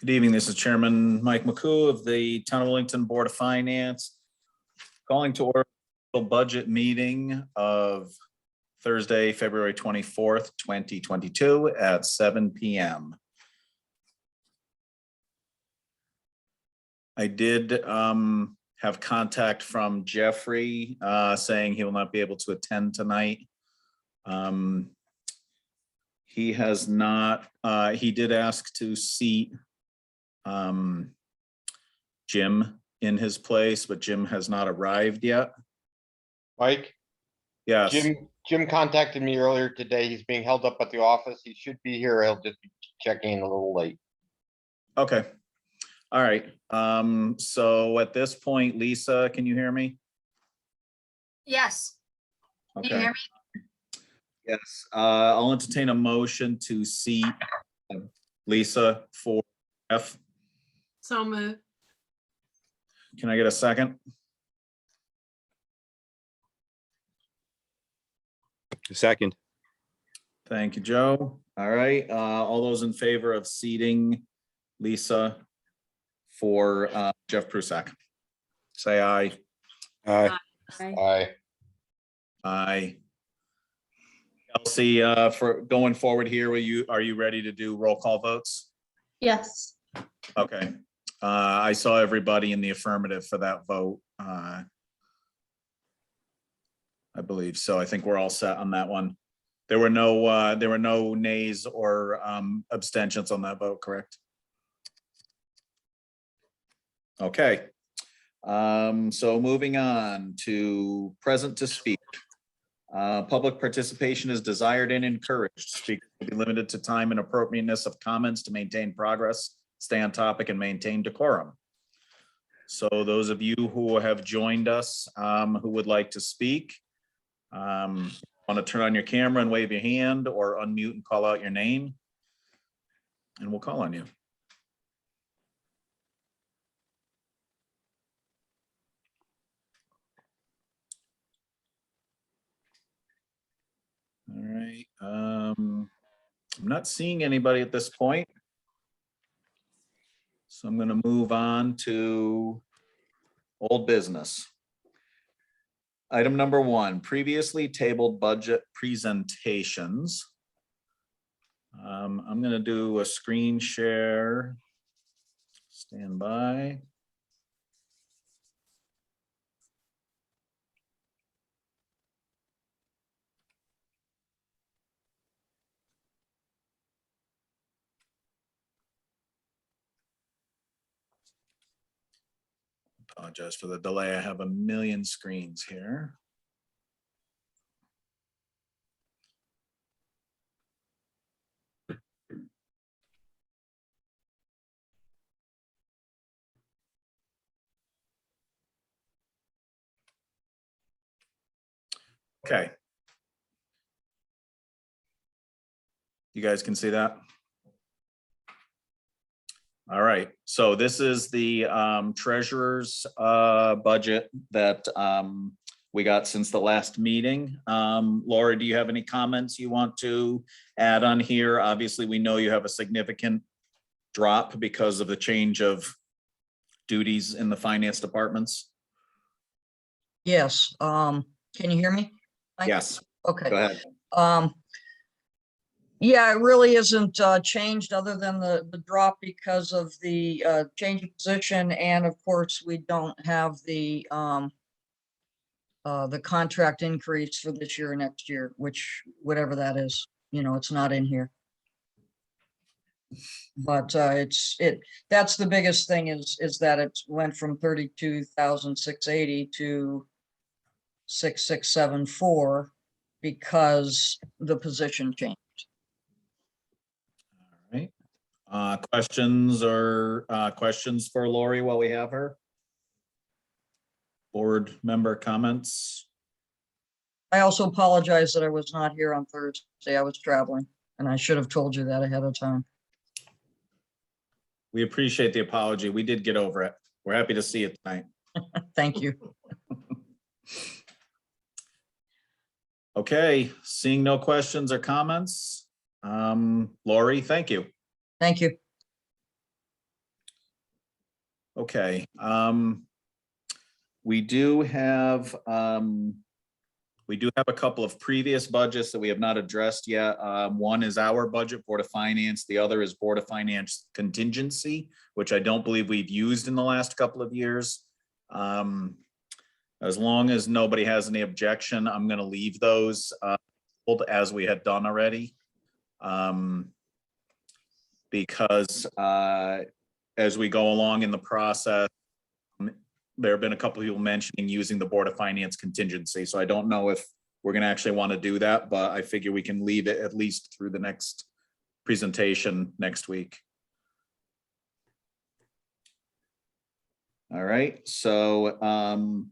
Good evening. This is Chairman Mike McCoo of the Town of Wellington Board of Finance. Calling to order the budget meeting of Thursday, February 24th, 2022 at 7 p.m. I did have contact from Jeffrey saying he will not be able to attend tonight. He has not, he did ask to seat Jim in his place, but Jim has not arrived yet. Mike, Yes. Jim contacted me earlier today. He's being held up at the office. He should be here. He'll just be checking in a little late. Okay. All right. So at this point, Lisa, can you hear me? Yes. Can you hear me? Yes. I'll entertain a motion to seat Lisa for F. So moved. Can I get a second? Second. Thank you, Joe. All right. All those in favor of seating Lisa for Jeff Prusak, say aye. Aye. Aye. Aye. Elsie, for going forward here, are you ready to do roll call votes? Yes. Okay. I saw everybody in the affirmative for that vote. I believe so. I think we're all set on that one. There were no nays or abstentions on that vote, correct? Okay. So moving on to present to speak. Public participation is desired and encouraged. Speakers will be limited to time and appropriateness of comments to maintain progress, stay on topic, and maintain decorum. So those of you who have joined us who would like to speak, want to turn on your camera and wave your hand or unmute and call out your name, and we'll call on you. All right. I'm not seeing anybody at this point. So I'm going to move on to old business. Item number 1, previously tabled budget presentations. I'm going to do a screen share. Stand by. Apologize for the delay. I have a million screens here. Okay. You guys can see that? All right, so this is the treasurer's budget that we got since the last meeting. Laura, do you have any comments you want to add on here? Obviously, we know you have a significant drop because of the change of duties in the finance departments. Yes, can you hear me? Yes, Okay. go ahead. Yeah, it really isn't changed other than the drop because of the change of position, and of course, we don't have the contract increase for this year or next year, which whatever that is, you know, it's not in here. But that's the biggest thing is that it went from 32,680 to 6,674 because the position changed. All right. Questions for Lori while we have her? Board member comments? I also apologize that I was not here on Thursday. I was traveling, and I should have told you that ahead of time. We appreciate the apology. We did get over it. We're happy to see you tonight. Thank you. Okay, seeing no questions or comments. Lori, thank you. Thank you. Okay, we do have a couple of previous budgets that we have not addressed yet. One is our budget, Board of Finance. The other is Board of Finance contingency, which I don't believe we've used in the last couple of years. As long as nobody has any objection, I'm going to leave those as we had done already. Because as we go along in the process, there have been a couple of people mentioning using the Board of Finance contingency. So I don't know if we're going to actually want to do that, but I figure we can leave it at least through the next presentation next week. All right, so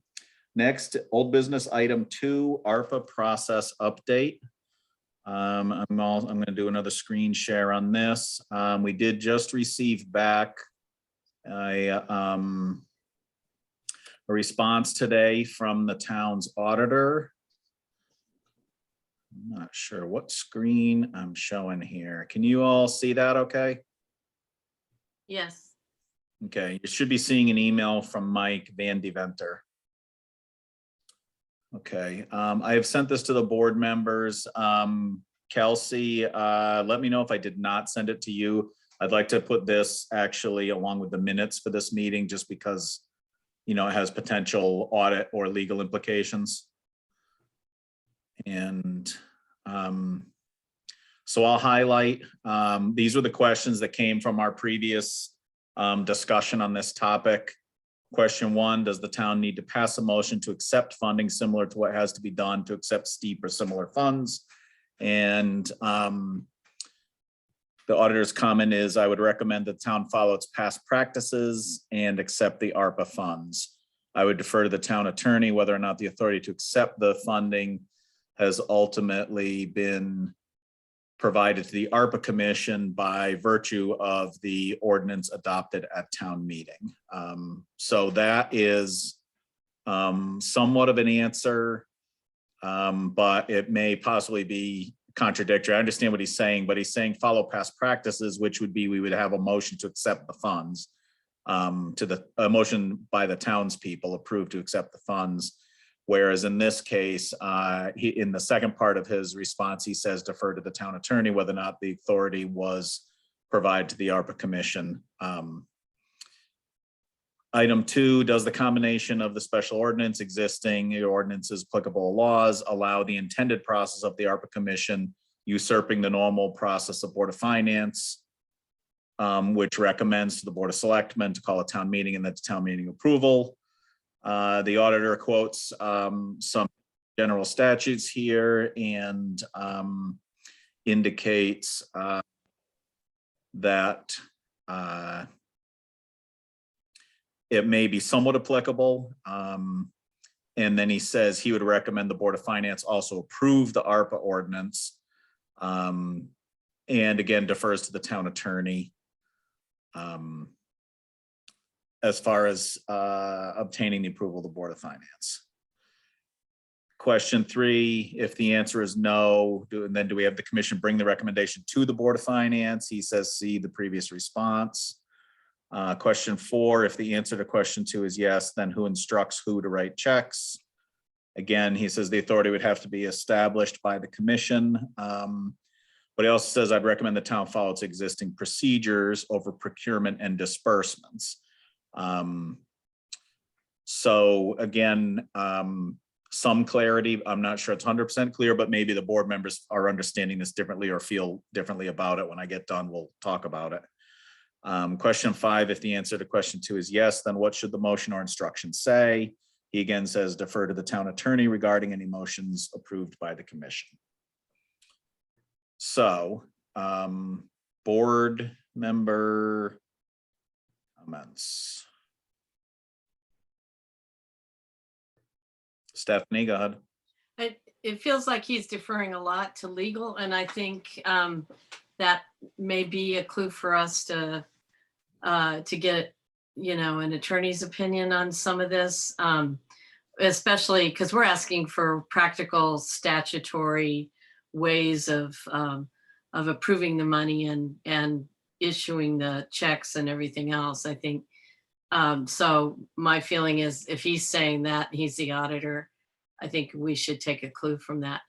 next, old business item 2, ARPA process update. I'm going to do another screen share on this. We did just receive back a response today from the town's auditor. I'm not sure what screen I'm showing here. Can you all see that okay? Yes. Okay, you should be seeing an email from Mike Van Deventer. Okay, I have sent this to the board members. Kelsey, let me know if I did not send it to you. I'd like to put this actually along with the minutes for this meeting, just because, you know, it has potential audit or legal implications. And so I'll highlight, these were the questions that came from our previous discussion on this topic. Question 1, does the town need to pass a motion to accept funding similar to what has to be done to accept steep or similar funds? And the auditor's comment is, I would recommend the town follow its past practices and accept the ARPA funds. I would defer to the town attorney whether or not the authority to accept the funding has ultimately been provided to the ARPA Commission by virtue of the ordinance adopted at town meeting. So that is somewhat of an answer, but it may possibly be contradictory. I understand what he's saying, but he's saying follow past practices, which would be we would have a motion to accept the funds, a motion by the townspeople approved to accept the funds. Whereas in this case, in the second part of his response, he says defer to the town attorney whether or not the authority was provided to the ARPA Commission. Item 2, does the combination of the special ordinance, existing ordinances, applicable laws allow the intended process of the ARPA Commission usurping the normal process of Board of Finance, which recommends to the Board of Selectmen to call a town meeting and then to town meeting approval? The auditor quotes some general statutes here and indicates that it may be somewhat applicable. And then he says he would recommend the Board of Finance also approve the ARPA ordinance. And again, defers to the town attorney as far as obtaining the approval of the Board of Finance. Question 3, if the answer is no, then do we have the commission bring the recommendation to the Board of Finance? He says, see the previous response. Question 4, if the answer to question 2 is yes, then who instructs who to write checks? Again, he says the authority would have to be established by the commission. But he also says, I'd recommend the town follow its existing procedures over procurement and disbursements. So again, some clarity. I'm not sure it's 100% clear, but maybe the board members are understanding this differently or feel differently about it. When I get done, we'll talk about it. Question 5, if the answer to question 2 is yes, then what should the motion or instruction say? He again says defer to the town attorney regarding any motions approved by the commission. So, board member comments. Stephanie, go ahead. It feels like he's deferring a lot to legal, and I think that may be a clue for us to get, you know, an attorney's opinion on some of this, especially because we're asking for practical statutory ways of approving the money and issuing the checks and everything else. I think So my feeling is if he's saying that, he's the auditor, I think we should take a clue from that.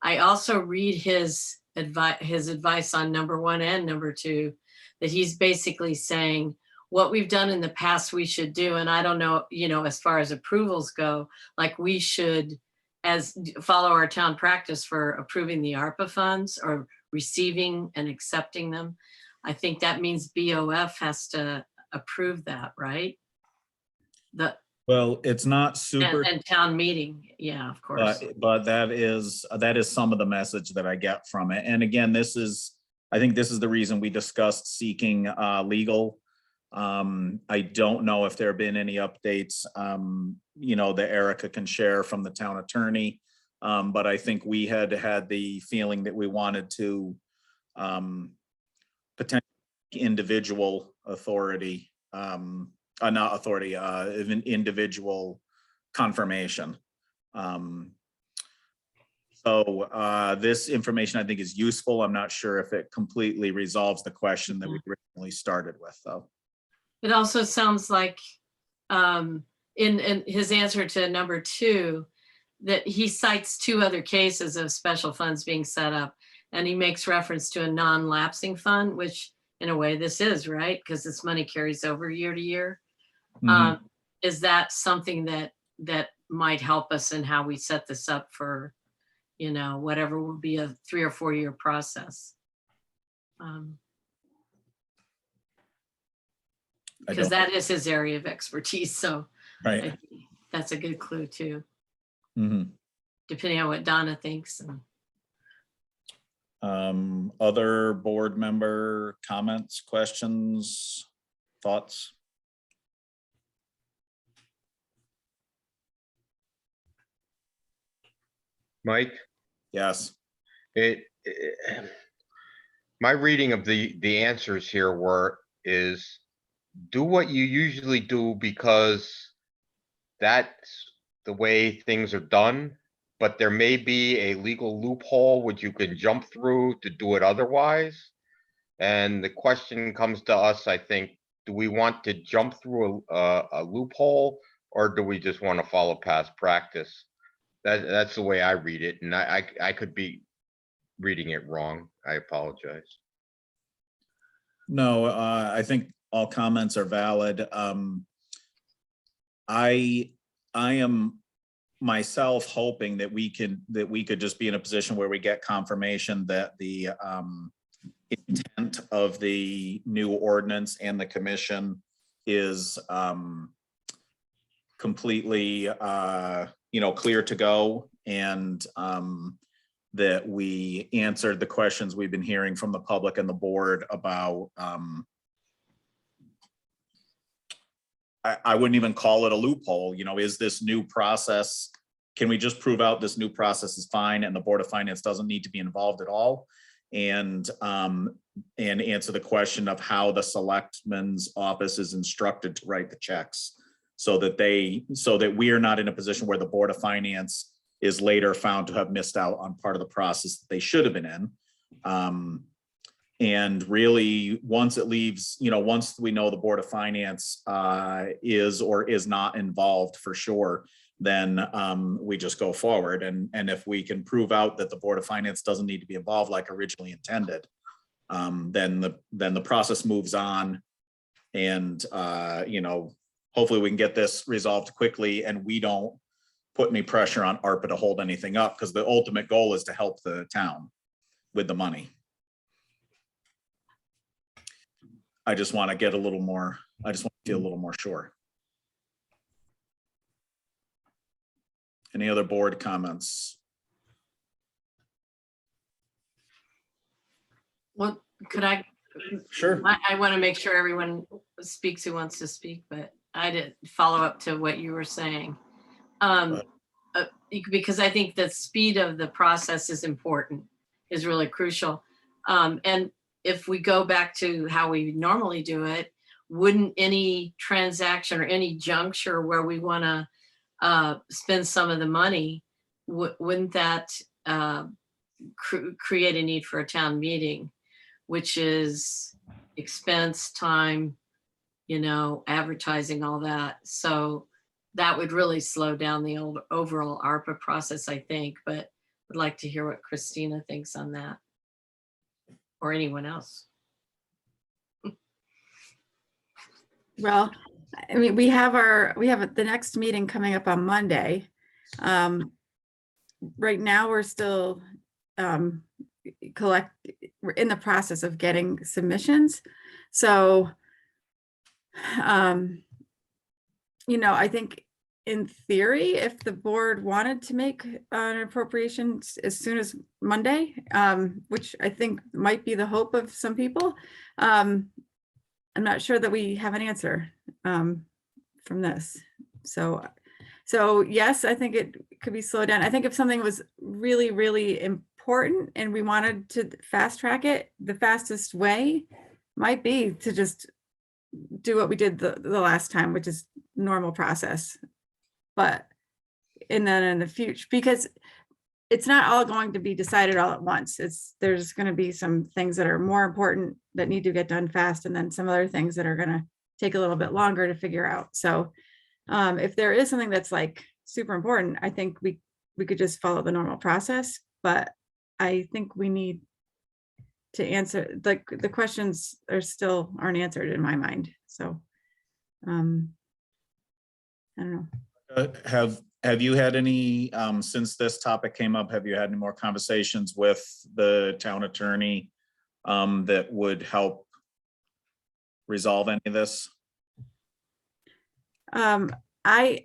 I also read his advice on number 1 and number 2, that he's basically saying what we've done in the past we should do. And I don't know, as far as approvals go, like we should follow our town practice for approving the ARPA funds or receiving and accepting them. I think that means BOF has to approve that, right? Well, it's not super. And town meeting, yeah, of course. But that is some of the message that I get from it. And again, I think this is the reason we discussed seeking legal. I don't know if there have been any updates, that Erica can share from the town attorney. But I think we had the feeling that we wanted to potentially individual authority, not authority, an individual confirmation. So this information I think is useful. I'm not sure if it completely resolves the question that we originally started with, though. It also sounds like in his answer to number 2, that he cites 2 other cases of special funds being set up, and he makes reference to a non-lapsing fund, which in a way this is, right? Because this money carries over year to year. Mhm. Is that something that might help us in how we set this up for, whatever will be a 3 or 4 year process? Because that is his area of expertise. So Right. That's a good clue too, Mhm. depending on what Donna thinks. Other board member comments, questions, thoughts? Mike, Yes. my reading of the answers here is do what you usually do because that's the way things are done, but there may be a legal loophole which you can jump through to do it otherwise. And the question comes to us, I think, do we want to jump through a loophole, or do we just want to follow past practice? That's the way I read it, and I could be reading it wrong. I apologize. No, I think all comments are valid. I am myself hoping that we could just be in a position where we get confirmation that the intent of the new ordinance and the commission is completely clear to go, and that we answered the questions we've been hearing from the public and the board about I wouldn't even call it a loophole. Is this new process, can we just prove out this new process is fine and the Board of Finance doesn't need to be involved at all? And answer the question of how the selectman's office is instructed to write the checks, so that we are not in a position where the Board of Finance is later found to have missed out on part of the process that they should have been in. And really, once it leaves, once we know the Board of Finance is or is not involved for sure, then we just go forward. And if we can prove out that the Board of Finance doesn't need to be involved like originally intended, then the process moves on. And hopefully we can get this resolved quickly, and we don't put any pressure on ARPA to hold anything up, because the ultimate goal is to help the town with the money. I just want to get a little more, I just want to feel a little more sure. Any other board comments? Well, could I? Sure. I want to make sure everyone speaks who wants to speak, but I did follow up to what you were saying. Because I think the speed of the process is important, is really crucial. And if we go back to how we normally do it, wouldn't any transaction or any juncture where we want to spend some of the money, wouldn't that create a need for a town meeting, which is expense, time, advertising, all that. So that would really slow down the overall ARPA process, I think, but would like to hear what Christina thinks on that. Or anyone else. Well, I mean, we have the next meeting coming up on Monday. Right now, we're still we're in the process of getting submissions. So, I think in theory, if the board wanted to make an appropriation as soon as Monday, which I think might be the hope of some people, I'm not sure that we have an answer from this. So yes, I think it could be slowed down. I think if something was really, really important and we wanted to fast track it, the fastest way might be to just do what we did the last time, which is normal process. And then in the future, because it's not all going to be decided all at once. There's going to be some things that are more important that need to get done fast, and then some other things that are going to take a little bit longer to figure out. So if there is something that's like super important, I think we could just follow the normal process. But I think we need to answer the questions aren't answered in my mind. So I don't know. Have you had any, since this topic came up, have you had any more conversations with the town attorney that would help resolve any of this? I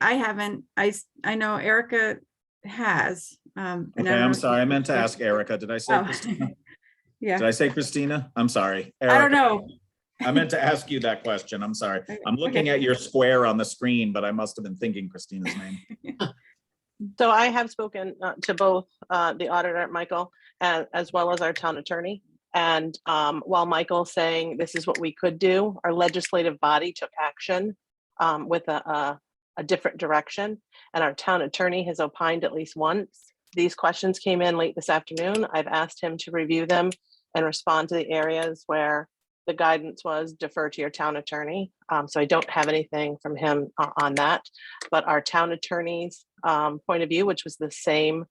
haven't. I know Erica has. Okay, I'm sorry. I meant to ask Erica. Did I say Christina? Yeah. Did I say Christina? I'm sorry. I don't Erica. know. I meant to ask you that question. I'm sorry. I'm looking at your square on the screen, but I must have been thinking Christina's name. So I have spoken to both the auditor, Michael, as well as our town attorney. And while Michael's saying this is what we could do, our legislative body took action with a different direction. And our town attorney has opined at least once. These questions came in late this afternoon. I've asked him to review them and respond to the areas where the guidance was defer to your town attorney. So I don't have anything from him on that, but our town attorney's point of view, which was the same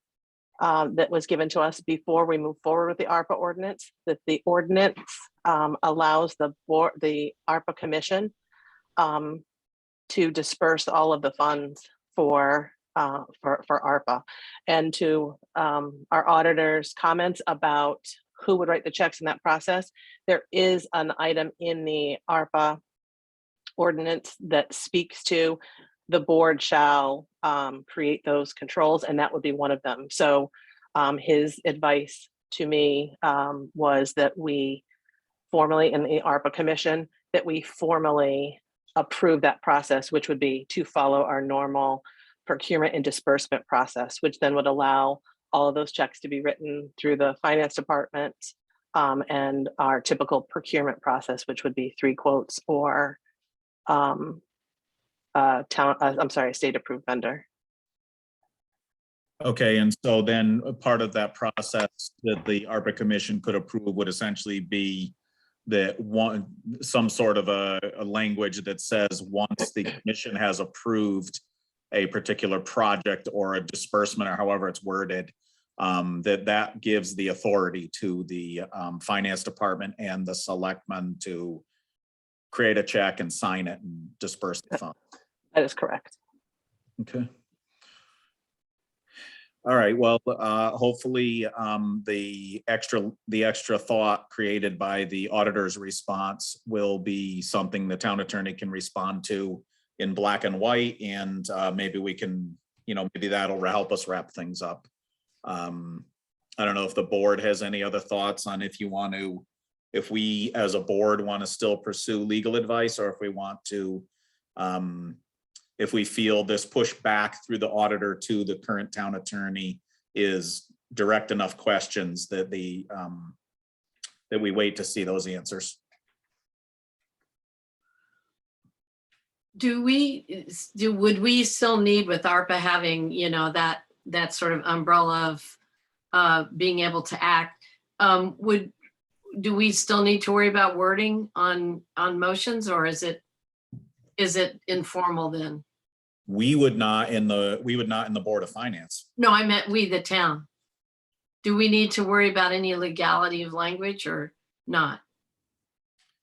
that was given to us before we move forward with the ARPA ordinance, that the ordinance allows the ARPA commission to disperse all of the funds for ARPA. And to our auditor's comments about who would write the checks in that process, there is an item in the ARPA ordinance that speaks to the board shall create those controls, and that would be one of them. So his advice to me was that we formally, in the ARPA commission, that we formally approve that process, which would be to follow our normal procurement and disbursement process, which then would allow all of those checks to be written through the finance department and our typical procurement process, which would be 3 quotes or state approved vendor. Okay, and so then a part of that process that the ARPA commission could approve would essentially be that some sort of a language that says once the commission has approved a particular project or a disbursement or however it's worded, that gives the authority to the finance department and the selectmen to create a check and sign it and disperse the funds. That is correct. Okay. All right, well, hopefully the extra thought created by the auditor's response will be something the town attorney can respond to in black and white, and maybe we can, maybe that'll help us wrap things up. I don't know if the board has any other thoughts on if we as a board want to still pursue legal advice, or if we want to, if we feel this push back through the auditor to the current town attorney is direct enough questions that that we wait to see those answers. Would we still need, with ARPA having, that sort of umbrella of being able to act, do we still need to worry about wording on motions, or is it is it informal then? We would not in the Board of Finance. No, I meant we, the town. Do we need to worry about any legality of language or not?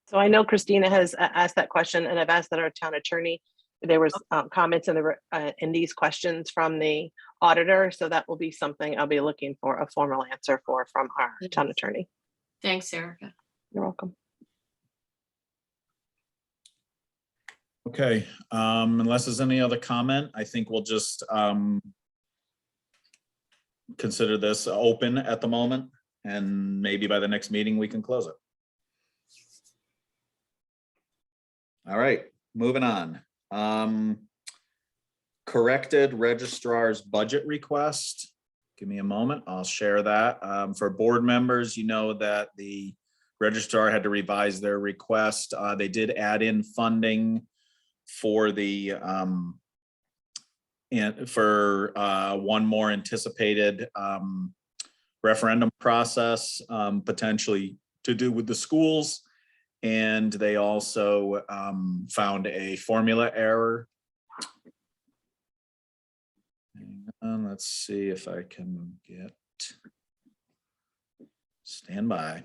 So I know Christina has asked that question, and I've asked that our town attorney. There was comments in these questions from the auditor, so that will be something I'll be looking for a formal answer from our town attorney. Thanks, Erica. You're welcome. Okay, unless there's any other comment, I think we'll just consider this open at the moment, and maybe by the next meeting we can close it. All right, moving on. Corrected registrar's budget request. Give me a moment, I'll share that. For board members, you know that the registrar had to revise their request. They did add in funding for the one more anticipated referendum process, potentially to do with the schools. And they also found a formula error. Hang on, let's see if I can get, stand by.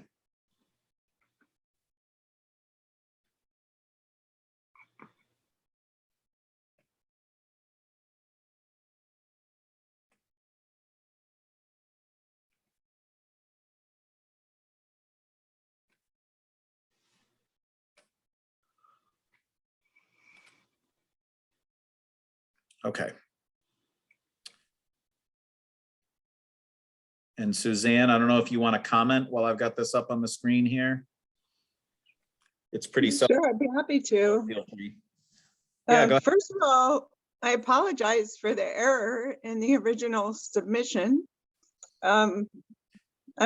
Okay. And Suzanne, I don't know if you want to comment while I've got this up on the screen here. It's pretty self. Sure, I'd be happy to. Feel free. Yeah, go ahead. First of all, I apologize for the error in the original submission. I'm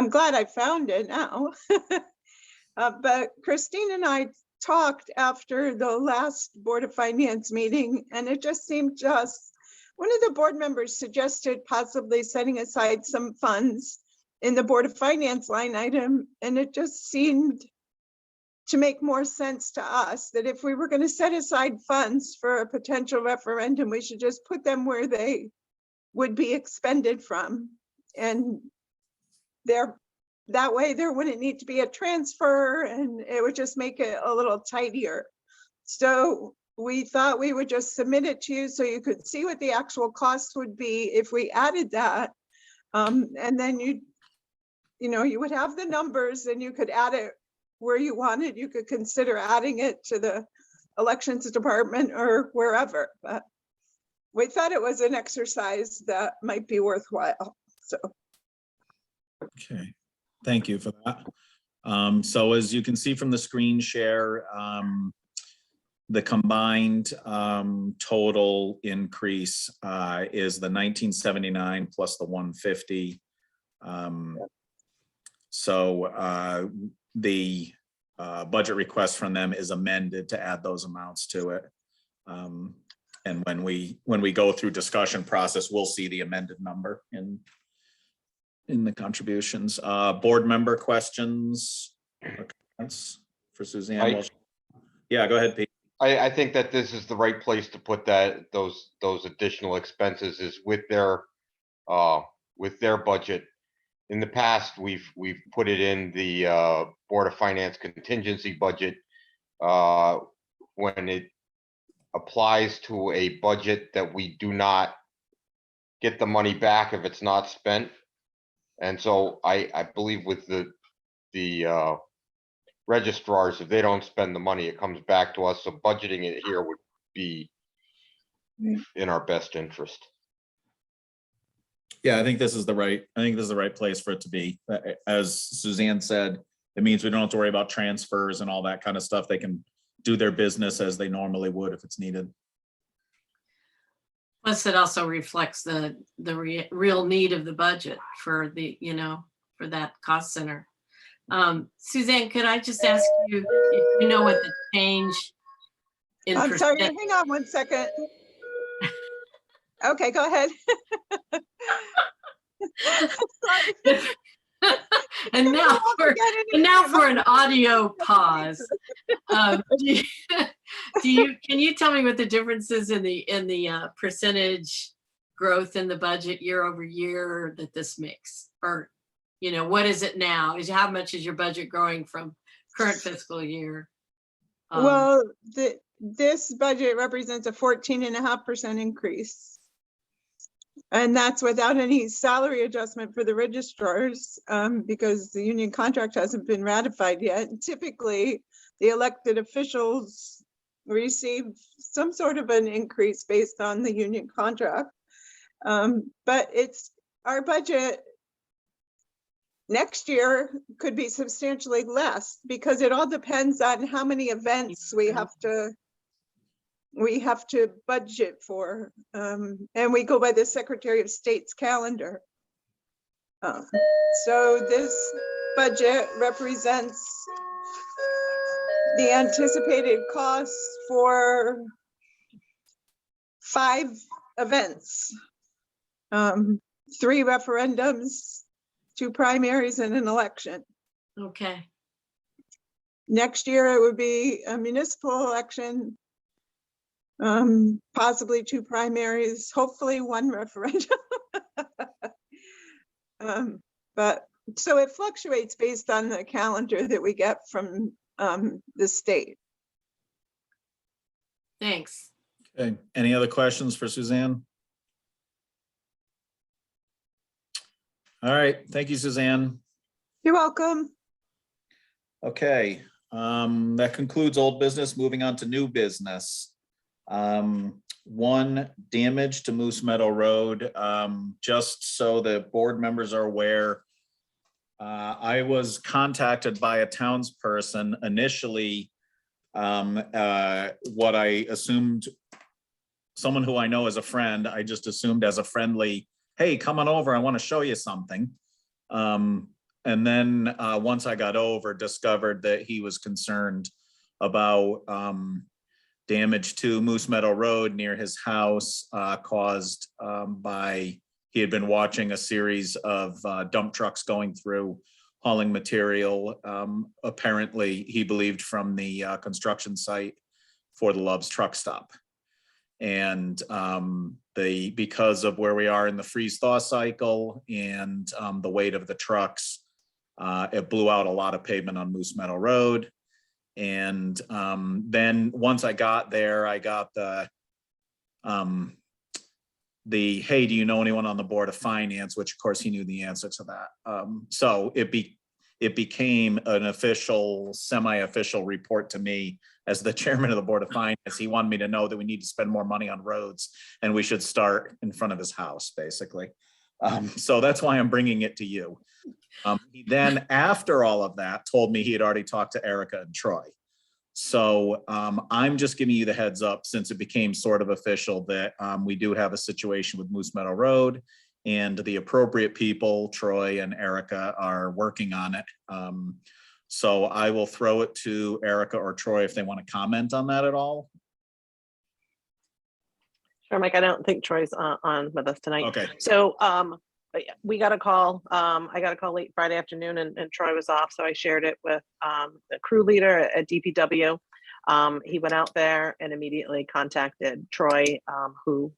glad I found it now. But Christine and I talked after the last Board of Finance meeting, and it just seemed one of the board members suggested possibly setting aside some funds in the Board of Finance line item, and it just seemed to make more sense to us that if we were going to set aside funds for a potential referendum, we should just put them where they would be expended from. And that way there wouldn't need to be a transfer, and it would just make it a little tidier. So we thought we would just submit it to you so you could see what the actual cost would be if we added that. And then you would have the numbers and you could add it where you wanted. You could consider adding it to the elections department or wherever, but we thought it was an exercise that might be worthwhile. So. Okay, thank you for that. So as you can see from the screen share, the combined total increase is the 1979 plus the 150. So the budget request from them is amended to add those amounts to it. And when we go through discussion process, we'll see the amended number in the contributions. Board member questions or comments for Suzanne? Yeah, go ahead, Pete. I think that this is the right place to put those additional expenses is with their budget. In the past, we've put it in the Board of Finance contingency budget when it applies to a budget that we do not get the money back if it's not spent. And so I believe with the registrars, if they don't spend the money, it comes back to us. So budgeting it here would be in our best interest. Yeah, I think this is the right place for it to be. As Suzanne said, it means we don't have to worry about transfers and all that kind of stuff. They can do their business as they normally would if it's needed. Plus, it also reflects the real need of the budget for for that cost center. Suzanne, could I just ask you if you know what the change in I'm sorry, hang on one second. Okay, go ahead. And now for an audio pause. Can you tell me what the difference is in the percentage growth in the budget year over year that this makes? Or, what is it now? How much is your budget growing from current fiscal year? Well, this budget represents a 14.5% increase. And that's without any salary adjustment for the registrars, because the union contract hasn't been ratified yet. Typically, the elected officials receive some sort of an increase based on the union contract. But our budget next year could be substantially less, because it all depends on how many events we have to budget for, and we go by the Secretary of State's calendar. So this budget represents the anticipated costs for 5 events, 3 referendums, 2 primaries, and an election. Okay. Next year, it would be a municipal election, possibly 2 primaries, hopefully 1 referendum. But so it fluctuates based on the calendar that we get from the state. Thanks. Okay, any other questions for Suzanne? All right, thank you, Suzanne. You're welcome. Okay, that concludes old business. Moving on to new business. 1, damage to Moose Meadow Road. Just so the board members are aware, I was contacted by a townsperson initially, what I assumed, someone who I know as a friend, I just assumed as a friendly, hey, come on over, I want to show you something. And then once I got over, discovered that he was concerned about damage to Moose Meadow Road near his house, caused by, he had been watching a series of dump trucks going through, hauling material, apparently he believed from the construction site for the Love's truck stop. And because of where we are in the freeze thaw cycle and the weight of the trucks, it blew out a lot of pavement on Moose Meadow Road. And then once I got there, I got the hey, do you know anyone on the Board of Finance? Which of course he knew the answer to that. So it became an official, semi-official report to me as the chairman of the Board of Finance. He wanted me to know that we need to spend more money on roads and we should start in front of his house, basically. So that's why I'm bringing it to you. He then, after all of that, told me he had already talked to Erica and Troy. So I'm just giving you the heads up, since it became sort of official, that we do have a situation with Moose Meadow Road, and the appropriate people, Troy and Erica, are working on it. So I will throw it to Erica or Troy if they want to comment on that at all. Sure, Mike, I don't think Troy's on with us tonight. Okay. So but yeah, we got a call. I got a call late Friday afternoon, and Troy was off, so I shared it with the crew leader at DPW. He went out there and immediately contacted Troy, who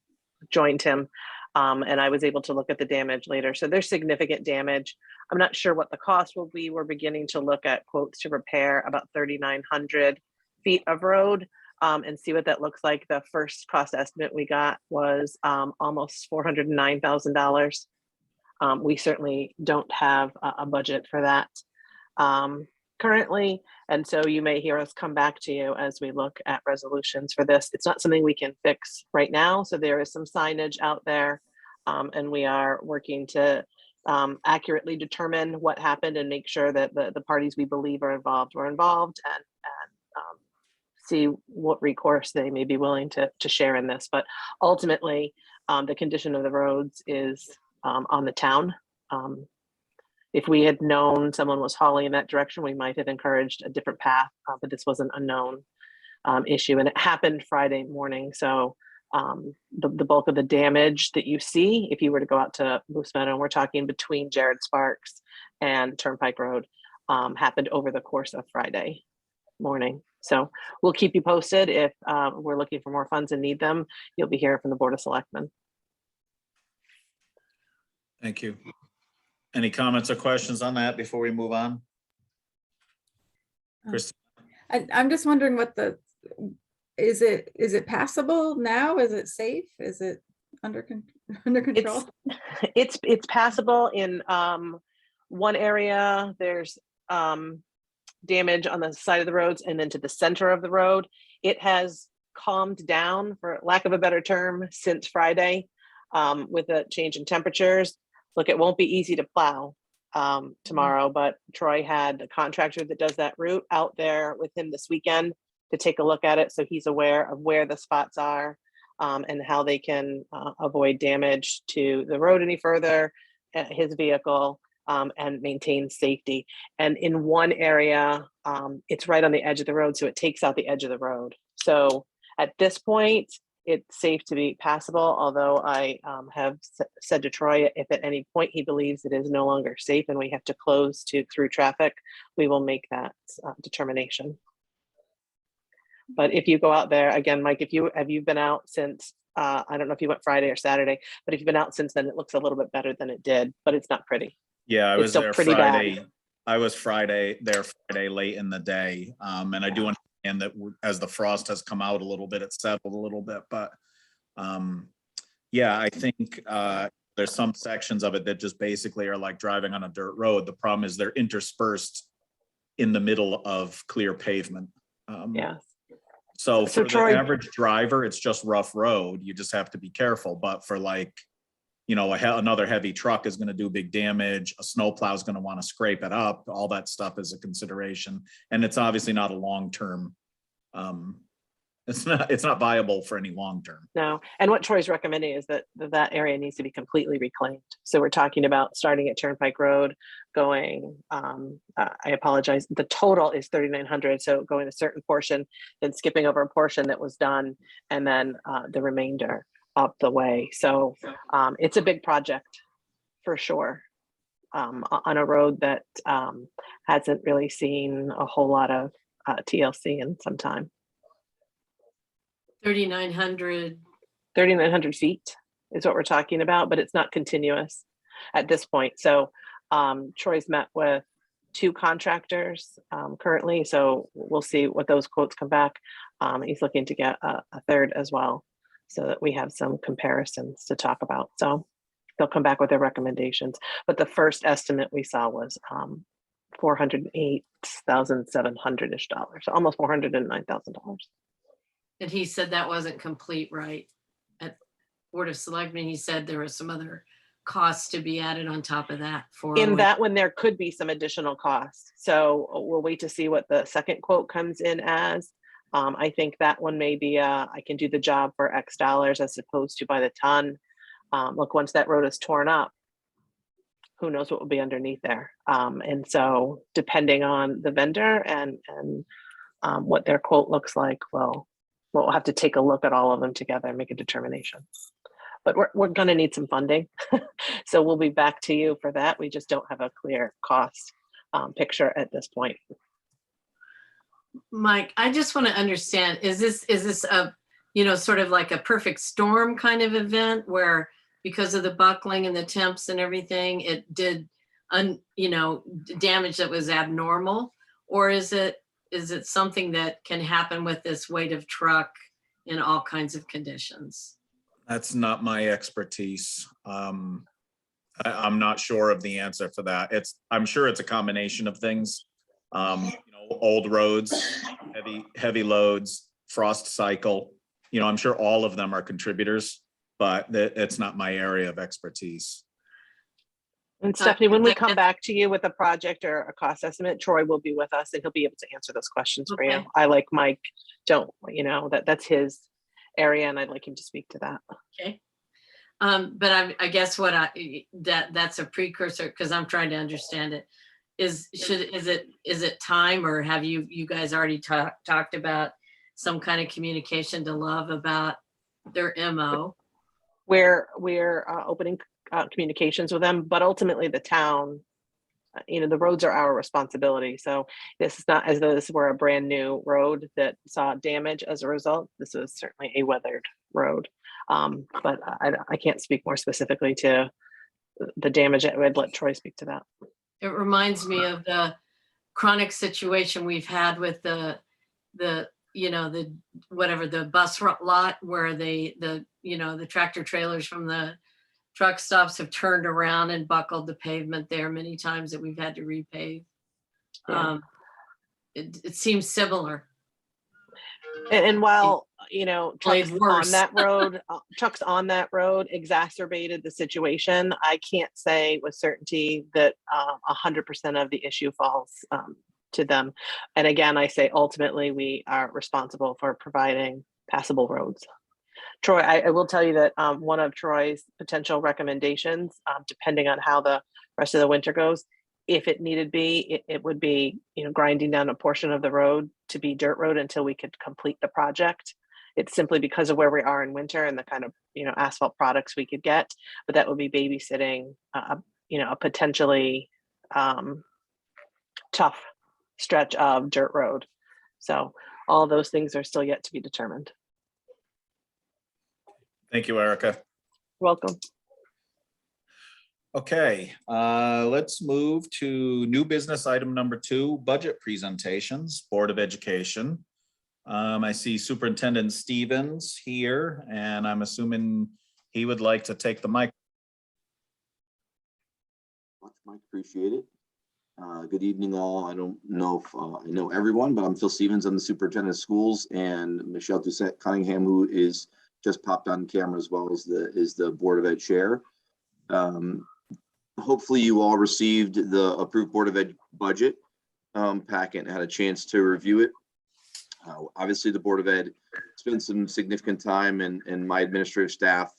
joined him, and I was able to look at the damage later. So there's significant damage. I'm not sure what the cost will be. We're beginning to look at quotes to repair about 3,900 feet of road, and see what that looks like. The first cost estimate we got was almost $409,000. We certainly don't have a budget for that currently. And so you may hear us come back to you as we look at resolutions for this. It's not something we can fix right now. So there is some signage out there, and we are working to accurately determine what happened and make sure that the parties we believe are involved were involved, and see what recourse they may be willing to share in this. But ultimately, the condition of the roads is on the town. If we had known someone was hauling in that direction, we might have encouraged a different path, but this was an unknown issue, and it happened Friday morning. So the bulk of the damage that you see, if you were to go out to Moose Meadow, and we're talking between Jared Sparks and Turnpike Road, happened over the course of Friday morning. So we'll keep you posted if we're looking for more funds and need them. You'll be hearing from the Board of Selectmen. Thank you. Any comments or questions on that before we move on? Christina? I'm just wondering what is it passable now? Is it safe? Is it under control? It's passable in one area. There's damage on the side of the roads, and then to the center of the road. It has calmed down, for lack of a better term, since Friday with a change in temperatures. Look, it won't be easy to plow tomorrow, but Troy had a contractor that does that route out there with him this weekend to take a look at it. So he's aware of where the spots are and how they can avoid damage to the road any further, his vehicle, and maintain safety. And in one area, it's right on the edge of the road, so it takes out the edge of the road. So at this point, it's safe to be passable, although I have said to Troy, if at any point he believes it is no longer safe and we have to close through traffic, we will make that determination. But if you go out there, again, Mike, have you been out since, I don't know if you went Friday or Saturday, but if you've been out since then, it looks a little bit better than it did, but it's not pretty. Yeah, I It's was still there pretty bad. Friday. I was Friday late in the day. And I do understand that as the frost has come out a little bit, it's settled a little bit, but yeah, I think there's some sections of it that just basically are like driving on a dirt road. The problem is they're interspersed in the middle of clear pavement. Yeah. So for Troy- the average driver, it's just rough road. You just have to be careful. But for like, you know, another heavy truck is going to do big damage. A snowplow is going to want to scrape it up. All that stuff is a consideration. And it's obviously not a long-term, it's not viable for any long-term. No, and what Troy's recommending is that that area needs to be completely reclaimed. So we're talking about starting at Turnpike Road, going, I apologize, the total is 3,900. So going a certain portion, then skipping over a portion that was done, and then the remainder up the way. So it's a big project for sure, on a road that hasn't really seen a whole lot of TLC in some time. 3,900. 3,900 feet is what we're talking about, but it's not continuous at this point. So Troy's met with 2 contractors currently, so we'll see what those quotes come back. He's looking to get a third as well, so that we have some comparisons to talk about. So they'll come back with their recommendations. But the first estimate we saw was $408,700-ish, so almost $409,000. And he said that wasn't complete, right? At Board of Selectmen, he said there was some other costs to be added on top of that for. In that one, there could be some additional costs. So we'll wait to see what the second quote comes in as. I think that one may be, I can do the job for X dollars as opposed to by the ton. Look, once that road is torn up, who knows what will be underneath there. And so depending on the vendor and what their quote looks like, we'll have to take a look at all of them together and make a determination. But we're going to need some funding. So we'll be back to you for that. We just don't have a clear cost picture at this point. Mike, I just want to understand, is this a, sort of like a perfect storm kind of event where because of the buckling and the temps and everything, it did, damage that was abnormal? Or is it something that can happen with this weight of truck in all kinds of conditions? That's not my expertise. I'm not sure of the answer for that. I'm sure it's a combination of things. Old roads, heavy loads, frost cycle. I'm sure all of them are contributors, but it's not my area of expertise. And Stephanie, when we come back to you with a project or a cost estimate, Troy will be with us and he'll be able to answer those questions for you. I, like Mike, that's his area and I'd like him to speak to that. Okay. But I guess that's a precursor, because I'm trying to understand it. Is it time, or have you guys already talked about some kind of communication to Love about their MO? We're opening communications with them, but ultimately the town the roads are our responsibility. So this is not as though this were a brand new road that saw damage as a result. This was certainly a weathered road. But I can't speak more specifically to the damage. I'd let Troy speak to that. It reminds me of the chronic situation we've had with the whatever, the bus lot where the tractor trailers from the truck stops have turned around and buckled the pavement there many times that we've had to repave. Yeah. It seems similar. And while, Played trucks worse. on that road exacerbated the situation, I can't say with certainty that 100% of the issue falls to them. And again, I say ultimately we are responsible for providing passable roads. Troy, I will tell you that one of Troy's potential recommendations, depending on how the rest of the winter goes, if it needed be, it would be, grinding down a portion of the road to be dirt road until we could complete the project. It's simply because of where we are in winter and the kind of, asphalt products we could get, but that would be babysitting, a potentially tough stretch of dirt road. So all those things are still yet to be determined. Thank you, Erica. Welcome. Okay, let's move to new business item number 2, budget presentations, Board of Education. I see Superintendent Stevens here, and I'm assuming he would like to take the mic. Much, Mike, appreciate it. Good evening, all. I don't know if I know everyone, but I'm Phil Stevens. I'm the superintendent of schools, and Michelle Doucette Cunningham, who is just popped on camera as well as the Board of Ed chair. Hopefully you all received the approved Board of Ed budget packet and had a chance to review it. Obviously, the Board of Ed spent some significant time, and my administrative staff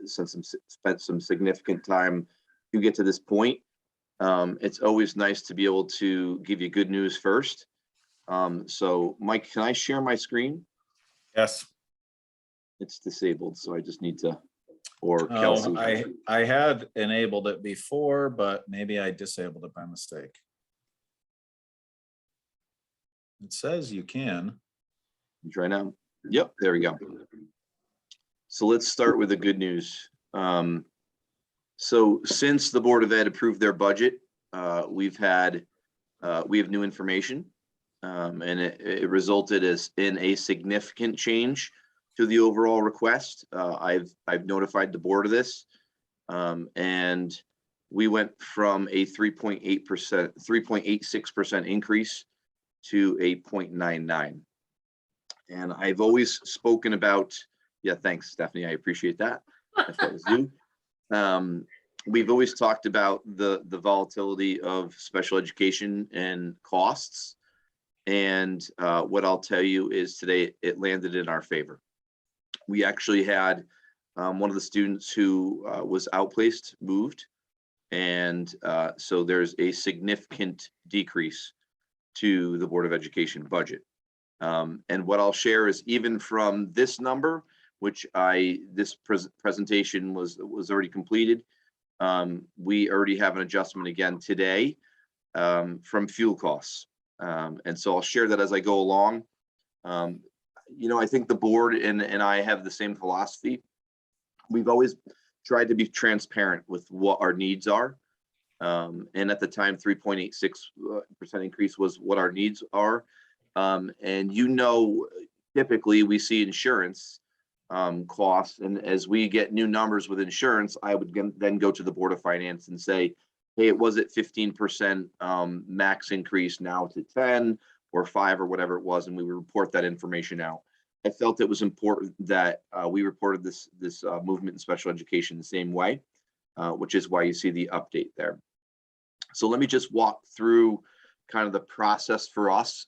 spent some significant time to get to this point. It's always nice to be able to give you good news first. So, Mike, can I share my screen? Yes. It's disabled, so I just need to, or Kelsey. I had enabled it before, but maybe I disabled it by mistake. It says you can. Try now. Yep, there we go. So let's start with the good news. So since the Board of Ed approved their budget, we have new information, and it resulted in a significant change to the overall request. I've notified the board of this, and we went from a 3.86% increase to a 0.99. And I've always spoken about, yeah, thanks, Stephanie. I appreciate that. If that was you. We've always talked about the volatility of special education and costs. And what I'll tell you is today it landed in our favor. We actually had one of the students who was outplaced moved. And so there's a significant decrease to the Board of Education budget. And what I'll share is even from this number, which this presentation was already completed, we already have an adjustment again today from fuel costs. And so I'll share that as I go along. I think the board and I have the same philosophy. We've always tried to be transparent with what our needs are. And at the time, 3.86% increase was what our needs are. And typically we see insurance costs. And as we get new numbers with insurance, I would then go to the Board of Finance and say, hey, it was at 15% max increase now to 10 or 5 or whatever it was. And we would report that information out. I felt it was important that we reported this movement in special education the same way, which is why you see the update there. So let me just walk through kind of the process for us.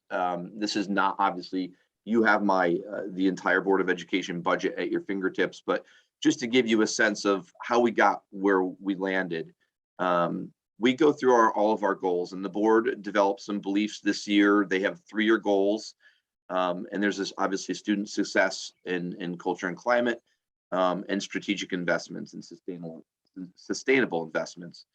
This is not, obviously, you have the entire Board of Education budget at your fingertips, but just to give you a sense of how we got where we landed, we go through all of our goals, and the board developed some beliefs this year. They have 3-year goals, and there's this obviously student success in culture and climate, and strategic investments and sustainable investments.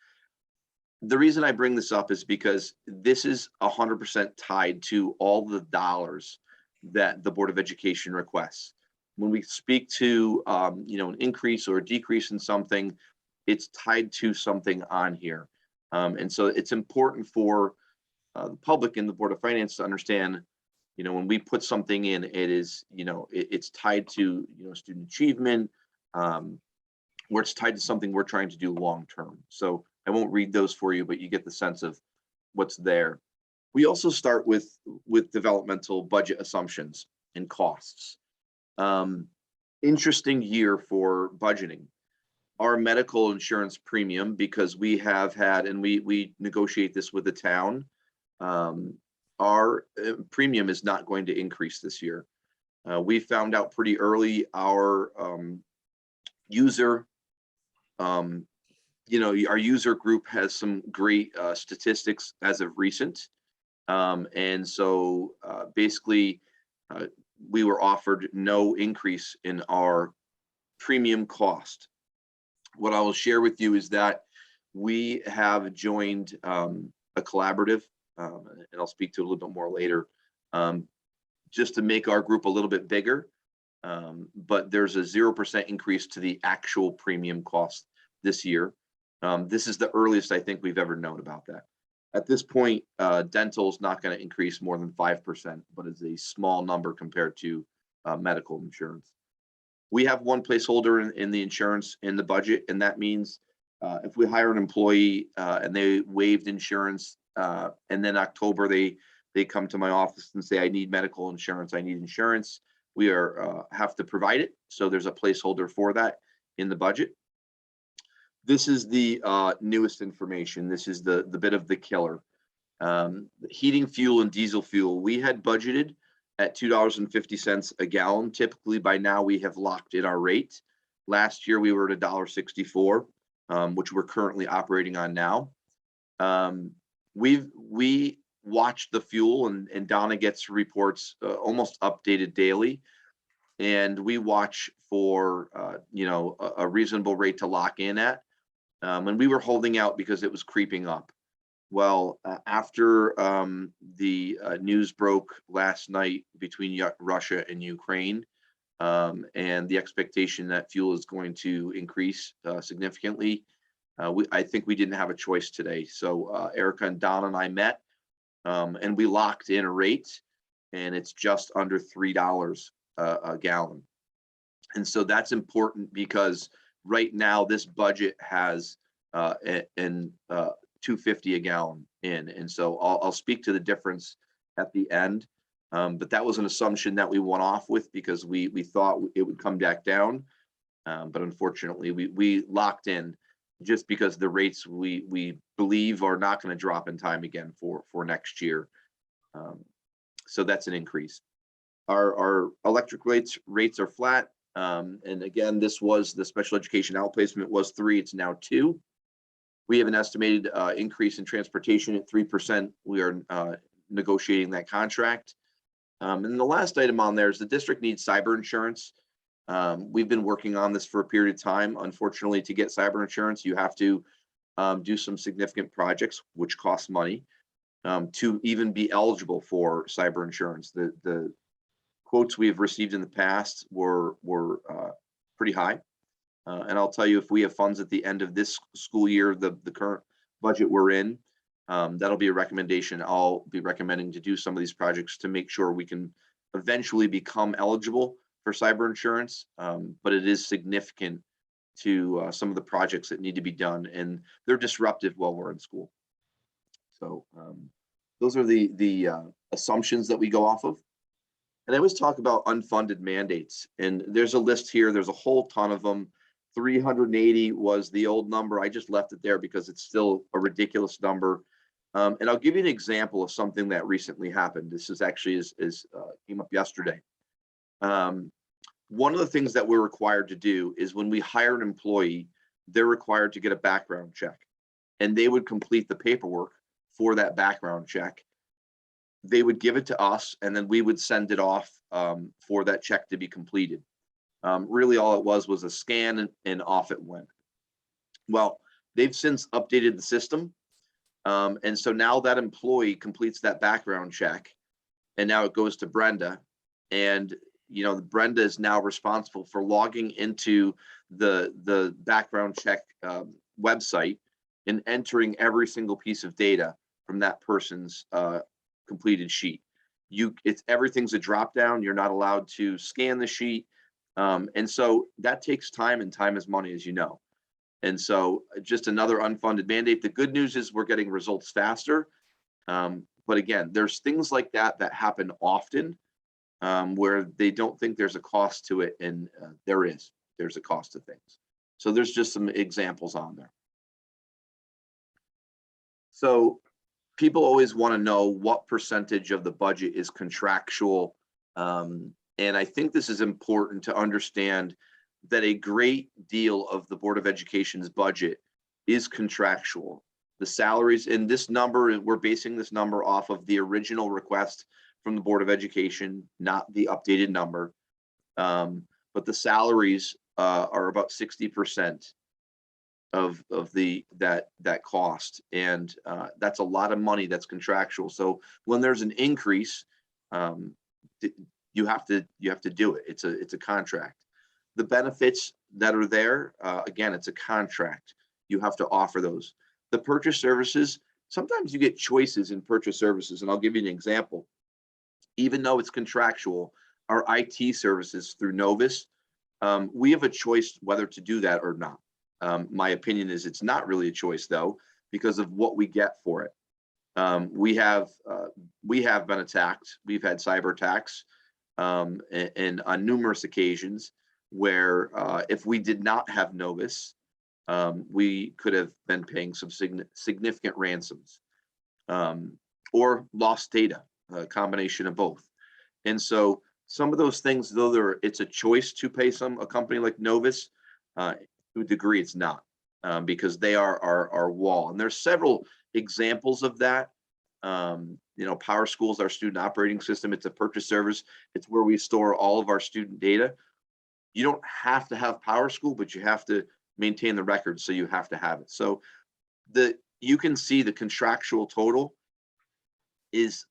the reason I bring this up is because this is 100% tied to all the dollars that the Board of Education requests. When we speak to, you know, an increase or a decrease in something, it's tied to something on here. And so it's important for the public and the Board of Finance to understand, you know, when we put something in, it is, you know, it's tied to, you know, student achievement, where it's tied to something we're trying to do long-term. So I won't read those for you, but you get the sense of what's there. We also start with developmental budget assumptions and costs. Interesting year for budgeting. Our medical insurance premium, because we have had, and we negotiate this with the town, our premium is not going to increase this year. We found out pretty early our user, you know, our user group has some great statistics as of recent. And so basically we were offered no increase in our premium cost. What I will share with you is that we have joined a collaborative, and I'll speak to it a little bit more later, just to make our group a little bit bigger. But there's a 0% increase to the actual premium cost this year. This is the earliest I think we've ever known about that. At this point, dental is not going to increase more than 5%, but it's a small number compared to medical insurance. We have one placeholder in the insurance in the budget, and that means if we hire an employee and they waived insurance, and then October they come to my office and say, I need medical insurance, I need insurance, we have to provide it. So there's a placeholder for that in the budget. This is the newest information. This is the bit of the killer. Heating fuel and diesel fuel, we had budgeted at $2.50 a gallon. Typically by now we have locked in our rate. Last year we were at $1.64, which we're currently operating on now. We watch the fuel, and Donna gets reports almost updated daily. And we watch for, you know, a reasonable rate to lock in at. And we were holding out because it was creeping up. Well, after the news broke last night between Russia and Ukraine, and the expectation that fuel is going to increase significantly, I think we didn't have a choice today. So Erica and Don and I met, and we locked in a rate, and it's just under $3 a gallon. And so that's important because right now this budget has $2.50 a gallon in, and so I'll speak to the difference at the end. But that was an assumption that we went off with because we thought it would come back down, but unfortunately we locked in just because the rates we believe are not going to drop in time again for next year. So that's an increase. Our electric rates are flat. And again, this was the special education outplacement was 3, it's now 2. We have an estimated increase in transportation at 3%. We are negotiating that contract. And the last item on there is the district needs cyber insurance. We've been working on this for a period of time. Unfortunately, to get cyber insurance, you have to do some significant projects, which cost money, to even be eligible for cyber insurance. The quotes we have received in the past were pretty high. And I'll tell you, if we have funds at the end of this school year, the current budget we're in, that'll be a recommendation. I'll be recommending to do some of these projects to make sure we can eventually become eligible for cyber insurance. But it is significant to some of the projects that need to be done, and they're disruptive while we're in school. So those are the assumptions that we go off of. And I always talk about unfunded mandates, and there's a list here. There's a whole ton of them. 380 was the old number. I just left it there because it's still a ridiculous number. And I'll give you an example of something that recently happened. This is actually came up yesterday. One of the things that we're required to do is when we hire an employee, they're required to get a background check, and they would complete the paperwork for that background check. They would give it to us, and then we would send it off for that check to be completed. Really all it was a scan, and off it went. Well, they've since updated the system, And so now that employee completes that background check, and now it goes to Brenda, and Brenda is now responsible for logging into the background check website and entering every single piece of data from that person's completed sheet. Everything's a drop down. You're not allowed to scan the sheet, and so that takes time, and time is money, as you know. And so just another unfunded mandate. The good news is we're getting results faster. But again, there's things like that happen often where they don't think there's a cost to it. And there's a cost to things. So there's just some examples on there. So people always want to know what percentage of the budget is contractual. And I think this is important to understand that a great deal of the Board of Education's budget is contractual. The salaries in this number, we're basing this number off of the original request from the Board of Education, not the updated number. But the salaries are about 60% of that cost, and that's a lot of money that's contractual. So when there's an increase, you have to do it. It's a contract. The benefits that are there, again, it's a contract. You have to offer those. The purchase services, sometimes you get choices in purchase services, and I'll give you an example. Even though it's contractual, our IT services through Novus, we have a choice whether to do that or not. My opinion is it's not really a choice, though, because of what we get for it. We have been attacked. We've had cyber attacks, and on numerous occasions where if we did not have Novus, we could have been paying some significant ransoms or lost data, a combination of both. And so some of those things, though it's a choice to pay a company like Novus, to a degree it's not, because they are our wall. And there's several examples of that. Power School's our student operating system. It's a purchase service. It's where we store all of our student data. You don't have to have Power School, but you have to maintain the records, so you have to have it. So you can see the contractual total is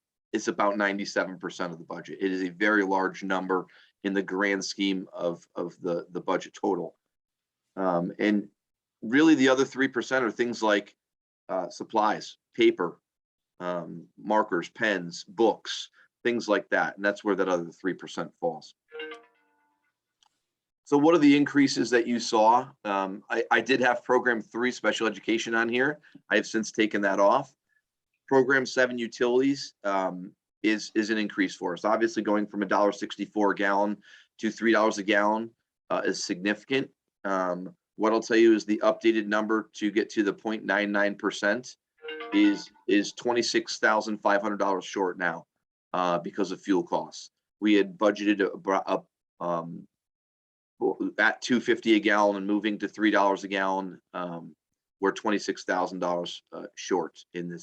about 97% of the budget. It is a very large number in the grand scheme of the budget total. And really the other 3% are things like supplies, paper, markers, pens, books, things like that. And that's where that other 3% falls. So what are the increases that you saw? I did have Program 3 special education on here. I have since taken that off. Program 7 utilities is an increase for us. Obviously going from $1.64 a gallon to $3 a gallon is significant. What I'll tell you is the updated number to get to the 0.99% is $26,500 short now because of fuel costs. We had budgeted at $2.50 a gallon and moving to $3 a gallon. We're $26,000 short in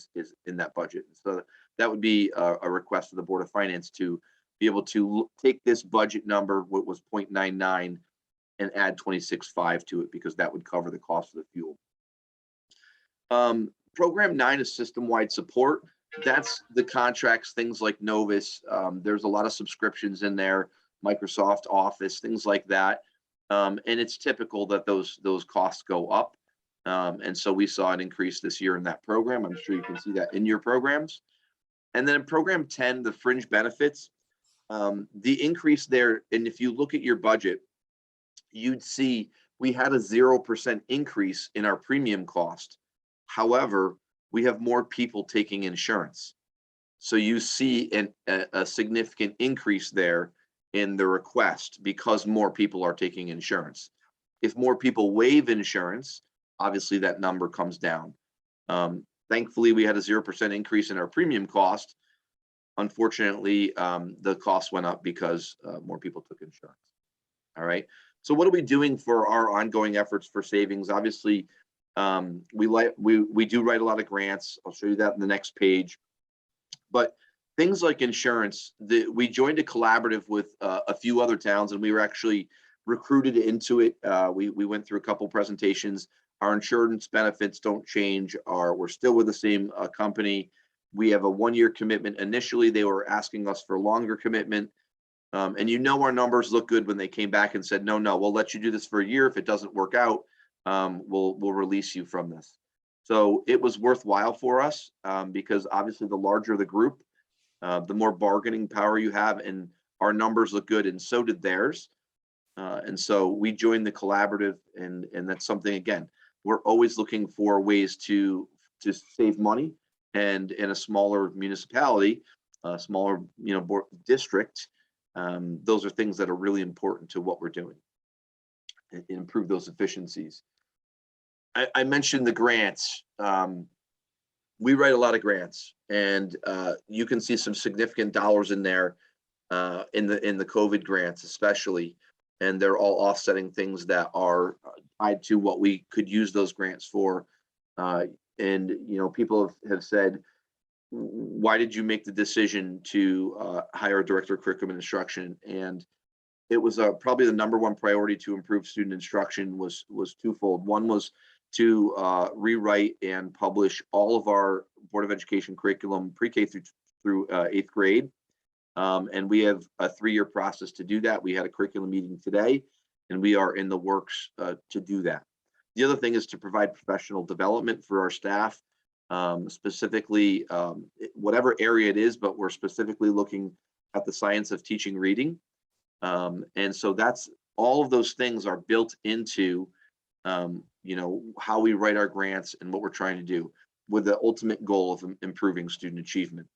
that budget. So that would be a request of the Board of Finance to be able to take this budget number, what was 0.99, and add 26.5 to it, because that would cover the cost of the fuel. Program 9 is system-wide support. That's the contracts, things like Novus. There's a lot of subscriptions in there, Microsoft Office, things like that. And it's typical that those costs go up. And so we saw an increase this year in that program. I'm sure you can see that in your programs. And then in Program 10, the fringe benefits, the increase there, and if you look at your budget, you'd see we had a 0% increase in our premium cost. However, we have more people taking insurance. So you see a significant increase there in the request because more people are taking insurance. If more people waive insurance, obviously that number comes down. Thankfully, we had a 0% increase in our premium cost. Unfortunately, the cost went up because more people took insurance. All right. So what are we doing for our ongoing efforts for savings? Obviously, we do write a lot of grants. I'll show you that in the next page. But things like insurance, we joined a collaborative with a few other towns, and we were actually recruited into it. We went through a couple presentations. Our insurance benefits don't change. We're still with the same company. We have a 1-year commitment. Initially, they were asking us for a longer commitment. And our numbers look good when they came back and said, no, we'll let you do this for a year. If it doesn't work out, we'll release you from this. So it was worthwhile for us because obviously the larger the group, the more bargaining power you have, and our numbers look good, and so did theirs. And so we joined the collaborative, and that's something, again, we're always looking for ways to save money. And in a smaller municipality, a smaller district, those are things that are really important to what we're doing and improve those efficiencies. I mentioned the grants. We write a lot of grants, and you can see some significant dollars in there in the COVID grants, especially, and they're all offsetting things that are tied to what we could use those grants for. And people have said, why did you make the decision to hire a director of curriculum and instruction? And it was probably the #1 priority to improve student instruction was twofold. One was to rewrite and publish all of our Board of Education curriculum pre-K through 8th grade. And we have a 3-year process to do that. We had a curriculum meeting today, and we are in the works to do that. The other thing is to provide professional development for our staff, specifically whatever area it is, but we're specifically looking at the science of teaching reading. And so that's all of those things are built into how we write our grants and what we're trying to do, with the ultimate goal of improving student achievement.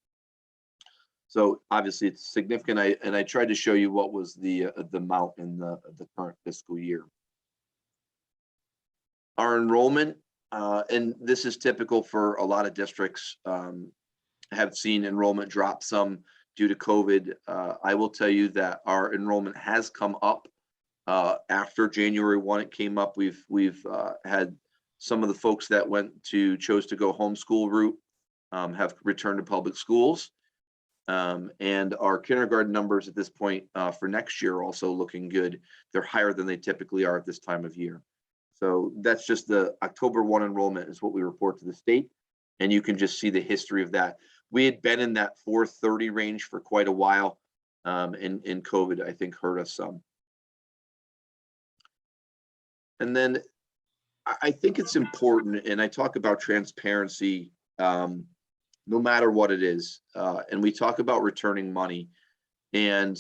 So obviously it's significant. I tried to show you what was the amount in the current fiscal year. Our enrollment, and this is typical for a lot of districts, have seen enrollment drop some due to COVID. I will tell you that our enrollment has come up after January 1. It came up. We've had some of the folks that chose to go homeschool route have returned to public schools. And our kindergarten numbers at this point for next year are also looking good. They're higher than they typically are at this time of year. So that's just the October 1 enrollment is what we report to the state. And you can just see the history of that. We had been in that 430 range for quite a while. And COVID, I think, hurt us some. And then I think it's important, and I talk about transparency no matter what it is. And we talk about returning money. And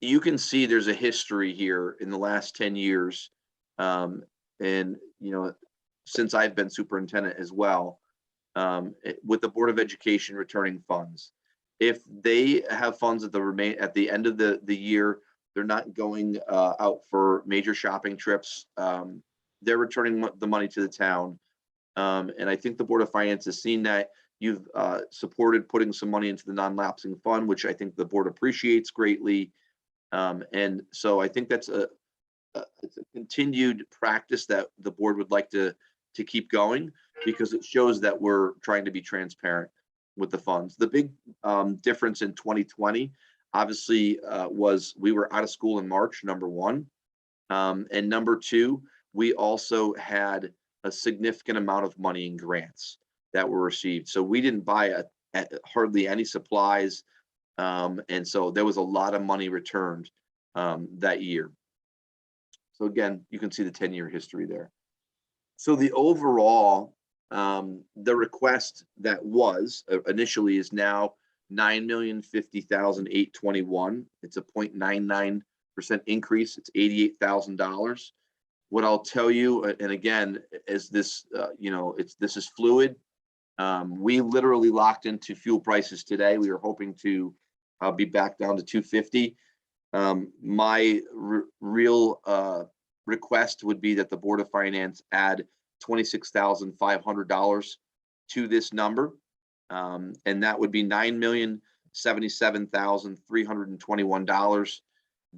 you can see there's a history here in the last 10 years. And, since I've been superintendent as well, with the Board of Education returning funds. If they have funds at the end of the year, they're not going out for major shopping trips. They're returning the money to the town. And I think the Board of Finance has seen that. You've supported putting some money into the non-lapsing fund, which I think the board appreciates greatly. And so I think that's it's a continued practice that the board would like to keep going, because it shows that we're trying to be transparent with the funds. The big difference in 2020, obviously, was we were out of school in March, #1. And #2, we also had a significant amount of money in grants that were received. So we didn't buy hardly any supplies. And so there was a lot of money returned that year. So again, you can see the 10-year history there. So the overall, the request that was initially is now $9,050,821. It's a 0.99% increase. It's $88,000. What I'll tell you, and again, is this, this is fluid. We literally locked into fuel prices today. We were hoping to be back down to $2.50. My real request would be that the Board of Finance add $26,500 to this number, and that would be $9,077,321.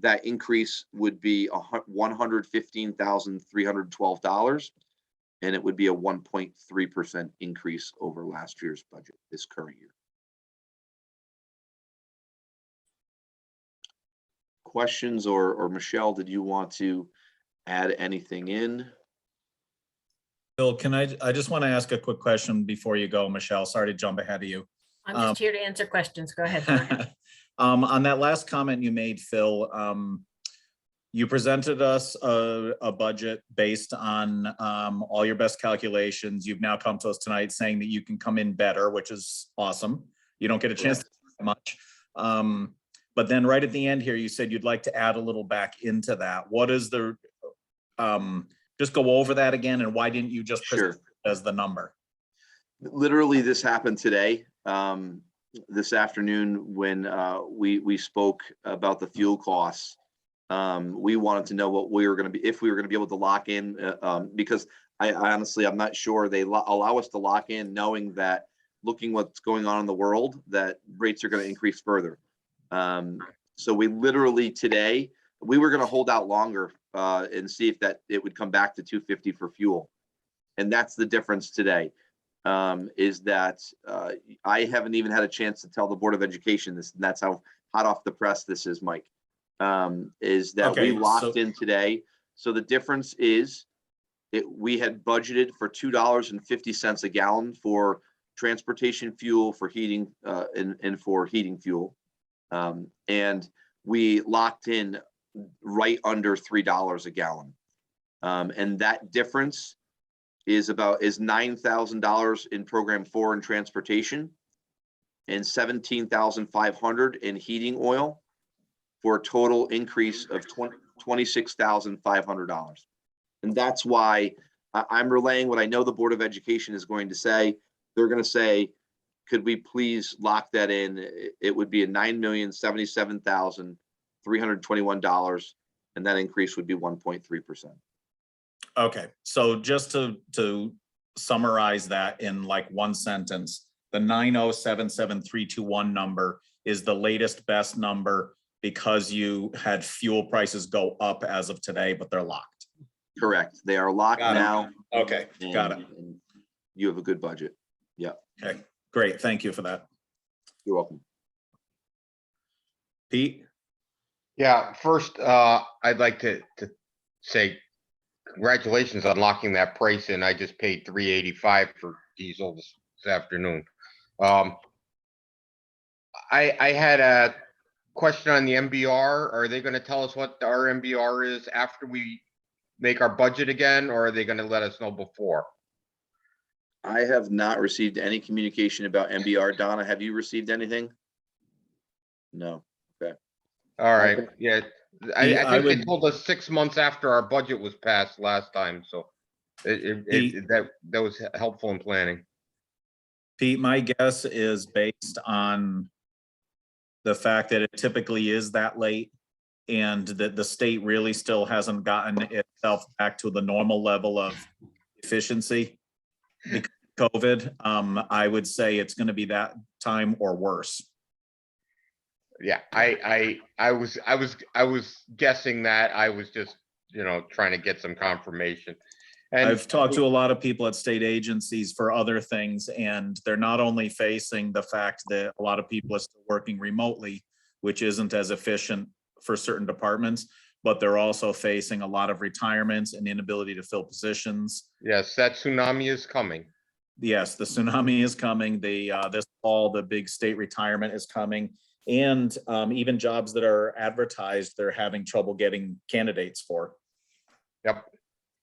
That increase would be $115,312, and it would be a 1.3% increase over last year's budget this current year. Questions, or Michelle, did you want to add anything in? Bill, I just want to ask a quick question before you go, Michelle. Sorry to jump ahead of you. I'm just here to answer questions. Go ahead. Brian. On that last comment you made, Phil, you presented us a budget based on all your best calculations. You've now come to us tonight saying that you can come in better, which is awesome. You don't get a chance to do that much. But then right at the end here, you said you'd like to add a little back into that. What is the, just go over that again, and why didn't you just present it as the number? Literally, this happened today, this afternoon, when we spoke about the fuel costs. We wanted to know what we were going to be, if we were going to be able to lock in, because I honestly, I'm not sure they allow us to lock in, knowing that looking what's going on in the world, that rates are going to increase further. So we literally today, we were going to hold out longer and see if that it would come back to 250 for fuel. And that's the difference today, is that I haven't even had a chance to tell the Board of Education this, and that's how hot off the press this is, Mike, is that we locked in today. So the difference is we had budgeted for $2.50 a gallon for transportation fuel, for heating and for heating fuel. And we locked in right under $3 a gallon. And that difference is $9,000 in program 4 in transportation and $17,500 in heating oil, for a total increase of $26,500. And that's why I'm relaying what I know the Board of Education is going to say. They're going to say, could we please lock that in? It would be a $9,077,321, and that increase would be 1.3%. Okay, so just to summarize that in like one sentence, the 9077321 number is the latest best number because you had fuel prices go up as of today, but they're locked. Correct. They are locked now. Okay, got it. And you have a good budget. Yeah. Okay, great. Thank you for that. You're welcome. Pete? Yeah, first, I'd like to say congratulations on locking that price in. I just paid $3.85 for diesel this afternoon. I had a question on the MBR. Are they going to tell us what our MBR is after we make our budget again, or are they going to let us know before? I have not received any communication about MBR. Donna, have you received anything? No. Okay. All right. Yeah. I think they would- told us 6 months after our budget was passed last time, so that was helpful in planning. Pete, my guess is based on the fact that it typically is that late and that the state really still hasn't gotten itself back to the normal level of efficiency because of COVID. I would say it's going to be that time or worse. Yeah, I was guessing that. I was just, trying to get some confirmation. And I've talked to a lot of people at state agencies for other things, and they're not only facing the fact that a lot of people are still working remotely, which isn't as efficient for certain departments, but they're also facing a lot of retirements and inability to fill positions. yes, that tsunami is coming. Yes, the tsunami is coming. This fall, the big state retirement is coming. And even jobs that are advertised, they're having trouble getting candidates for. Yep.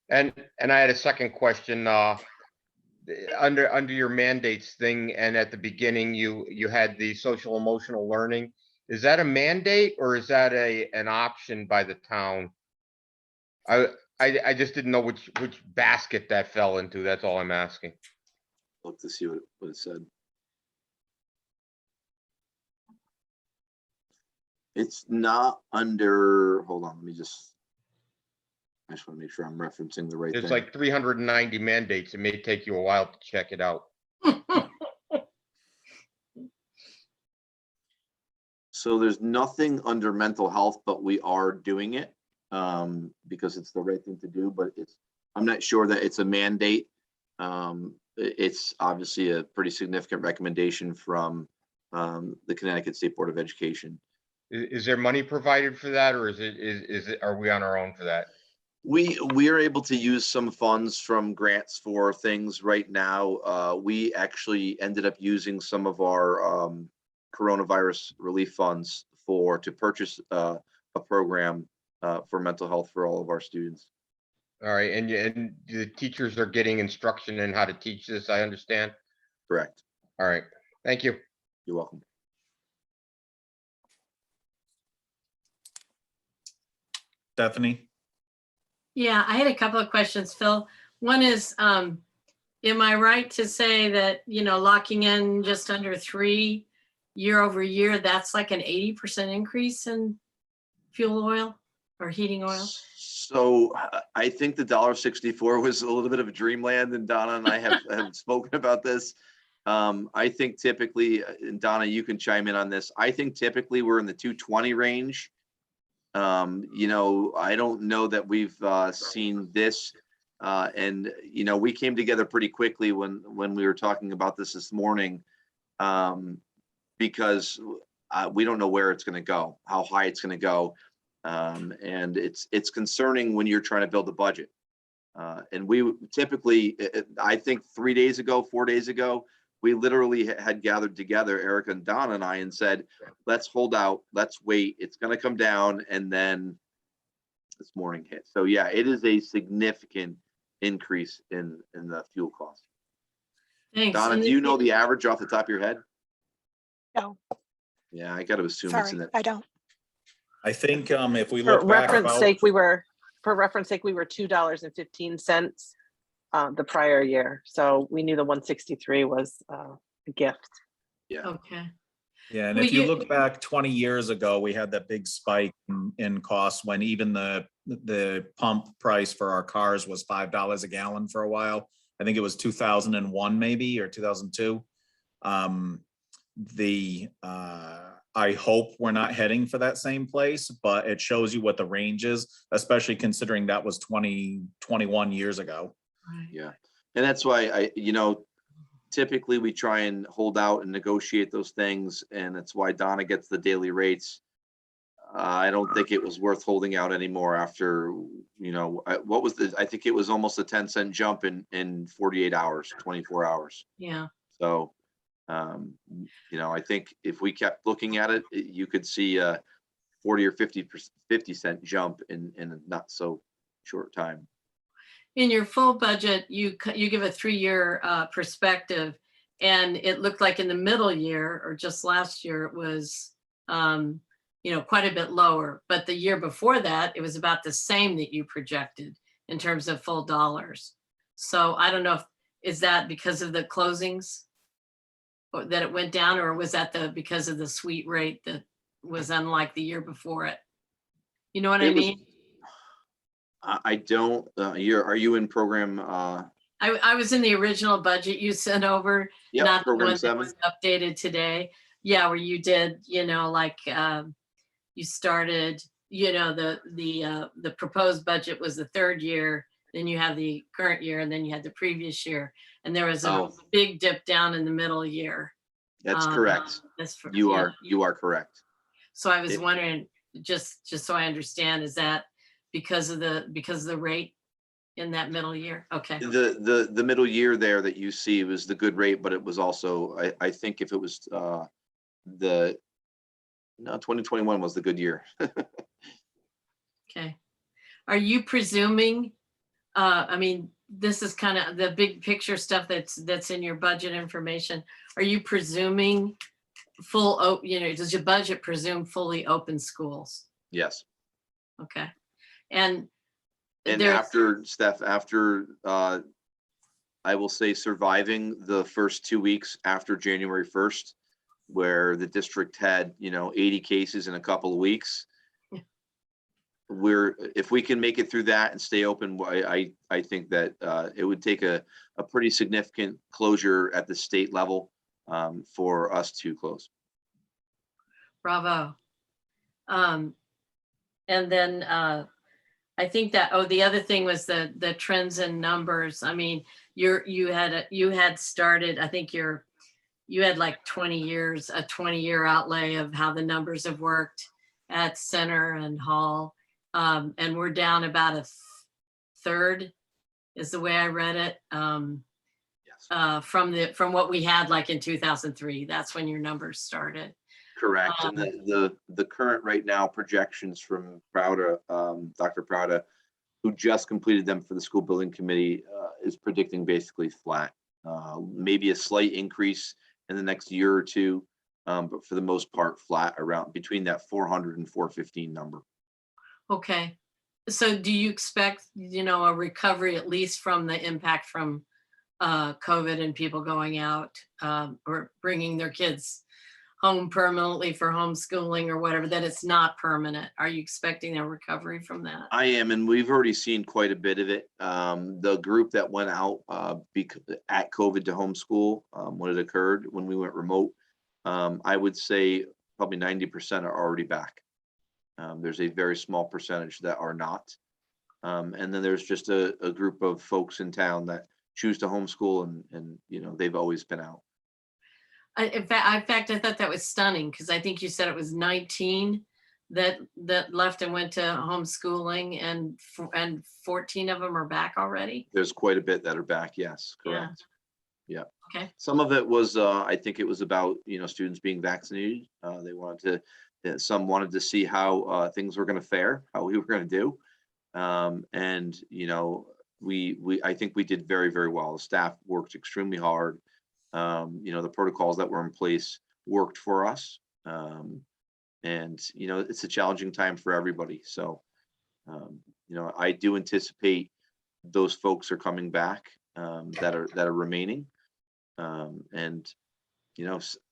And I had a second question, under your mandates thing, and at the beginning, you had the social emotional learning. Is that a mandate or is that an option by the town? I just didn't know which basket that fell into. That's all I'm asking. Look to see what it said. It's not under, hold on, I just want to make sure I'm referencing the right There's thing. like 390 mandates. It may take you a while to check it out. So there's nothing under mental health, but we are doing it because it's the right thing to do, but I'm not sure that it's a mandate. It's obviously a pretty significant recommendation from the Connecticut State Board of Education. Is there money provided for that, or are we on our own for that? We are able to use some funds from grants for things right now. We actually ended up using some of our coronavirus relief funds to purchase a program for mental health for all of our students. All right, and the teachers are getting instruction in how to teach this, I understand. Correct. All right, thank you. You're welcome. Stephanie? Yeah, I had a couple of questions, Phil. One is, am I right to say that, locking in just under 3 year over year, that's like an 80% increase in fuel oil or heating oil? So I think the $1.64 was a little bit of a dreamland, and Donna and I have spoken about this. I think typically, and Donna, you can chime in on this. I think typically we're in the 220 range. I don't know that we've seen this, and we came together pretty quickly when we were talking about this morning, because we don't know where it's going to go, how high it's going to go, and it's concerning when you're trying to build a budget. And we typically, I think 4 days ago, we literally had gathered together, Erica and Donna and I, and said, let's hold out, let's wait, it's going to come down. And then this morning hit. So yeah, it is a significant increase in the fuel cost. Thanks. Donna, And do you know the average off the top of your head? No, Yeah, I got to assume it's in sorry, it. I don't. I think if we For look back reference about, sake, we were $2.15 the prior year. So we knew the 163 was a gift. Okay. yeah, and Well, if you you- look back 20 years ago, we had that big spike in costs when even the pump price for our cars was $5 a gallon for a while. I think it was 2001 maybe, or 2002. I hope we're not heading for that same place, but it shows you what the range is, especially considering that was 21 years ago. Right. Yeah, and that's why typically we try and hold out and negotiate those things, and that's why Donna gets the daily rates. I don't think it was worth holding out anymore after, what was I think it was almost a 10-cent jump in 48 hours, 24 hours. Yeah. So, I think if we kept looking at it, you could see a 40 or 50 cent jump in a not so short time. In your full budget, you give a 3-year perspective, and it looked like in the middle year or just last year it was quite a bit lower, but the year before that it was about the same that you projected in terms of full dollars. So I don't know is that because of the closings that it went down, or was that because of the sweet rate that was unlike the year before it? You know what I mean? I don't. Are you in program? I was in the original budget you sent over, Yep, not the program one that 7. was updated today. Yeah, where you did, you started, the proposed budget was the 3rd year, then you have the current year, and then you had the previous year, and there was a Oh. big dip down in the middle year. That's correct. You are correct. So I was It- wondering, just so I understand, is that because of the rate in that middle year? Okay. The middle year there that you see was the good rate, but it was also, I think if it was 2021 was the good year. Okay. Are you presuming, this is kind of the big picture stuff that's in your budget information. Are you presuming does your budget presume fully open schools? Yes. Okay. And After I will say surviving the first 2 weeks after January 1st, where the district had 80 cases in a couple of weeks, if we can make it through that and stay open, I think that it would take a pretty significant closure at the state level for us to close. Bravo. And then I think that, the other thing was the trends and numbers. I mean, you had started, I think you had like 20 years, a 20-year outlay of how the numbers have worked at Center and Hall. And we're down about 3rd is the way I read it. Yes, From what we had like in 2003. That's when your numbers started. correct. And the current right now projections from Prouda, Dr. Prouda, who just completed them for the school building committee, is predicting basically flat. Maybe a slight increase in the next year or two, but for the most part, flat around between that 400 and 415 number. Okay. So do you expect, a recovery at least from the impact from COVID and people going out or bringing their kids home permanently for homeschooling or whatever, that it's not permanent? Are you expecting a recovery from that? I am, and we've already seen quite a bit of it. The group that went out at COVID to homeschool when it occurred, when we went remote, I would say probably 90% are already back. There's a very small percentage that are not. And then there's just a group of folks in town that choose to homeschool and they've always been out. In fact, I thought that was stunning because I think you said it was 19 that left and went to homeschooling, and 14 of them are back already. There's quite a bit that are back. Yes, Yeah. correct. Yeah. Okay. Some of it was, I think it was about, students being vaccinated. They wanted to, some wanted to see how things were going to fare, how we were going to do. And, I think we did very, very well. The staff worked extremely hard. The protocols that were in place worked for us. And, it's a challenging time for everybody. So, I do anticipate those folks are coming back that are remaining. And,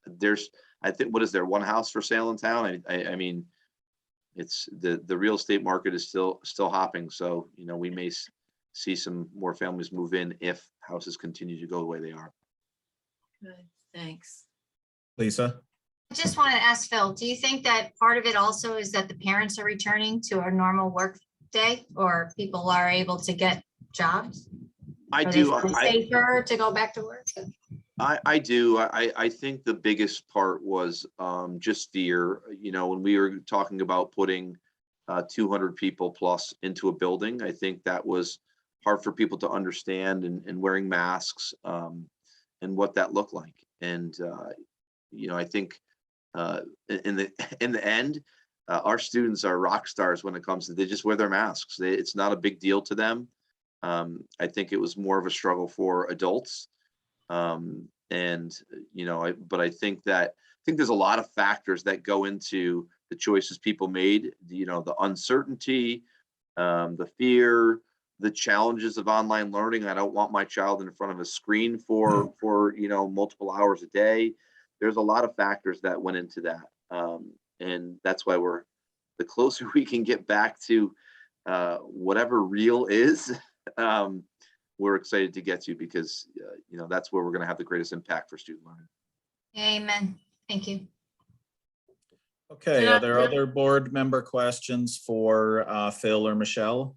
there's, I think, what is there, one house for sale in town? I mean, it's the real estate market is still hopping. So, we may see some more families move in if houses continue to go the way they are. Good. Thanks. Lisa? I just want to ask Phil, do you think that part of it also is that the parents are returning to a normal work day, or people are able to get jobs? I Are do. they feel safer to go back to work? I do. I think the biggest part was just fear. When we were talking about putting 200 people plus into a building, I think that was hard for people to understand, and wearing masks and what that looked like. And I think in the end, our students are rock stars when it comes to, they just wear their masks. It's not a big deal to them. I think it was more of a struggle for adults. But I think there's a lot of factors that go into the choices people made, the uncertainty, the fear, the challenges of online learning. I don't want my child in front of a screen for multiple hours a day. There's a lot of factors that went into that. And that's why the closer we can get back to whatever real is, we're excited to get to, because that's where we're going to have the greatest impact for student learning. Amen. Thank you. Okay, are there other board member questions for Phil or Michelle?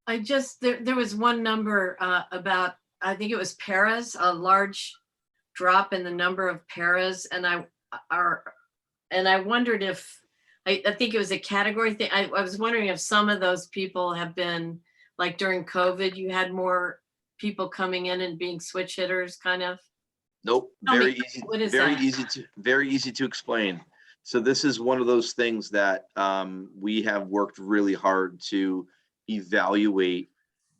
There was one number about, I think it was paras, a large drop in the number of paras, and I wondered if, I think it was a category thing. I was wondering if some of those people have been, like during COVID, you had more people coming in and being switch hitters, kind of. Nope. Very easy. What is very that? very easy to explain. So this is one of those things that we have worked really hard to evaluate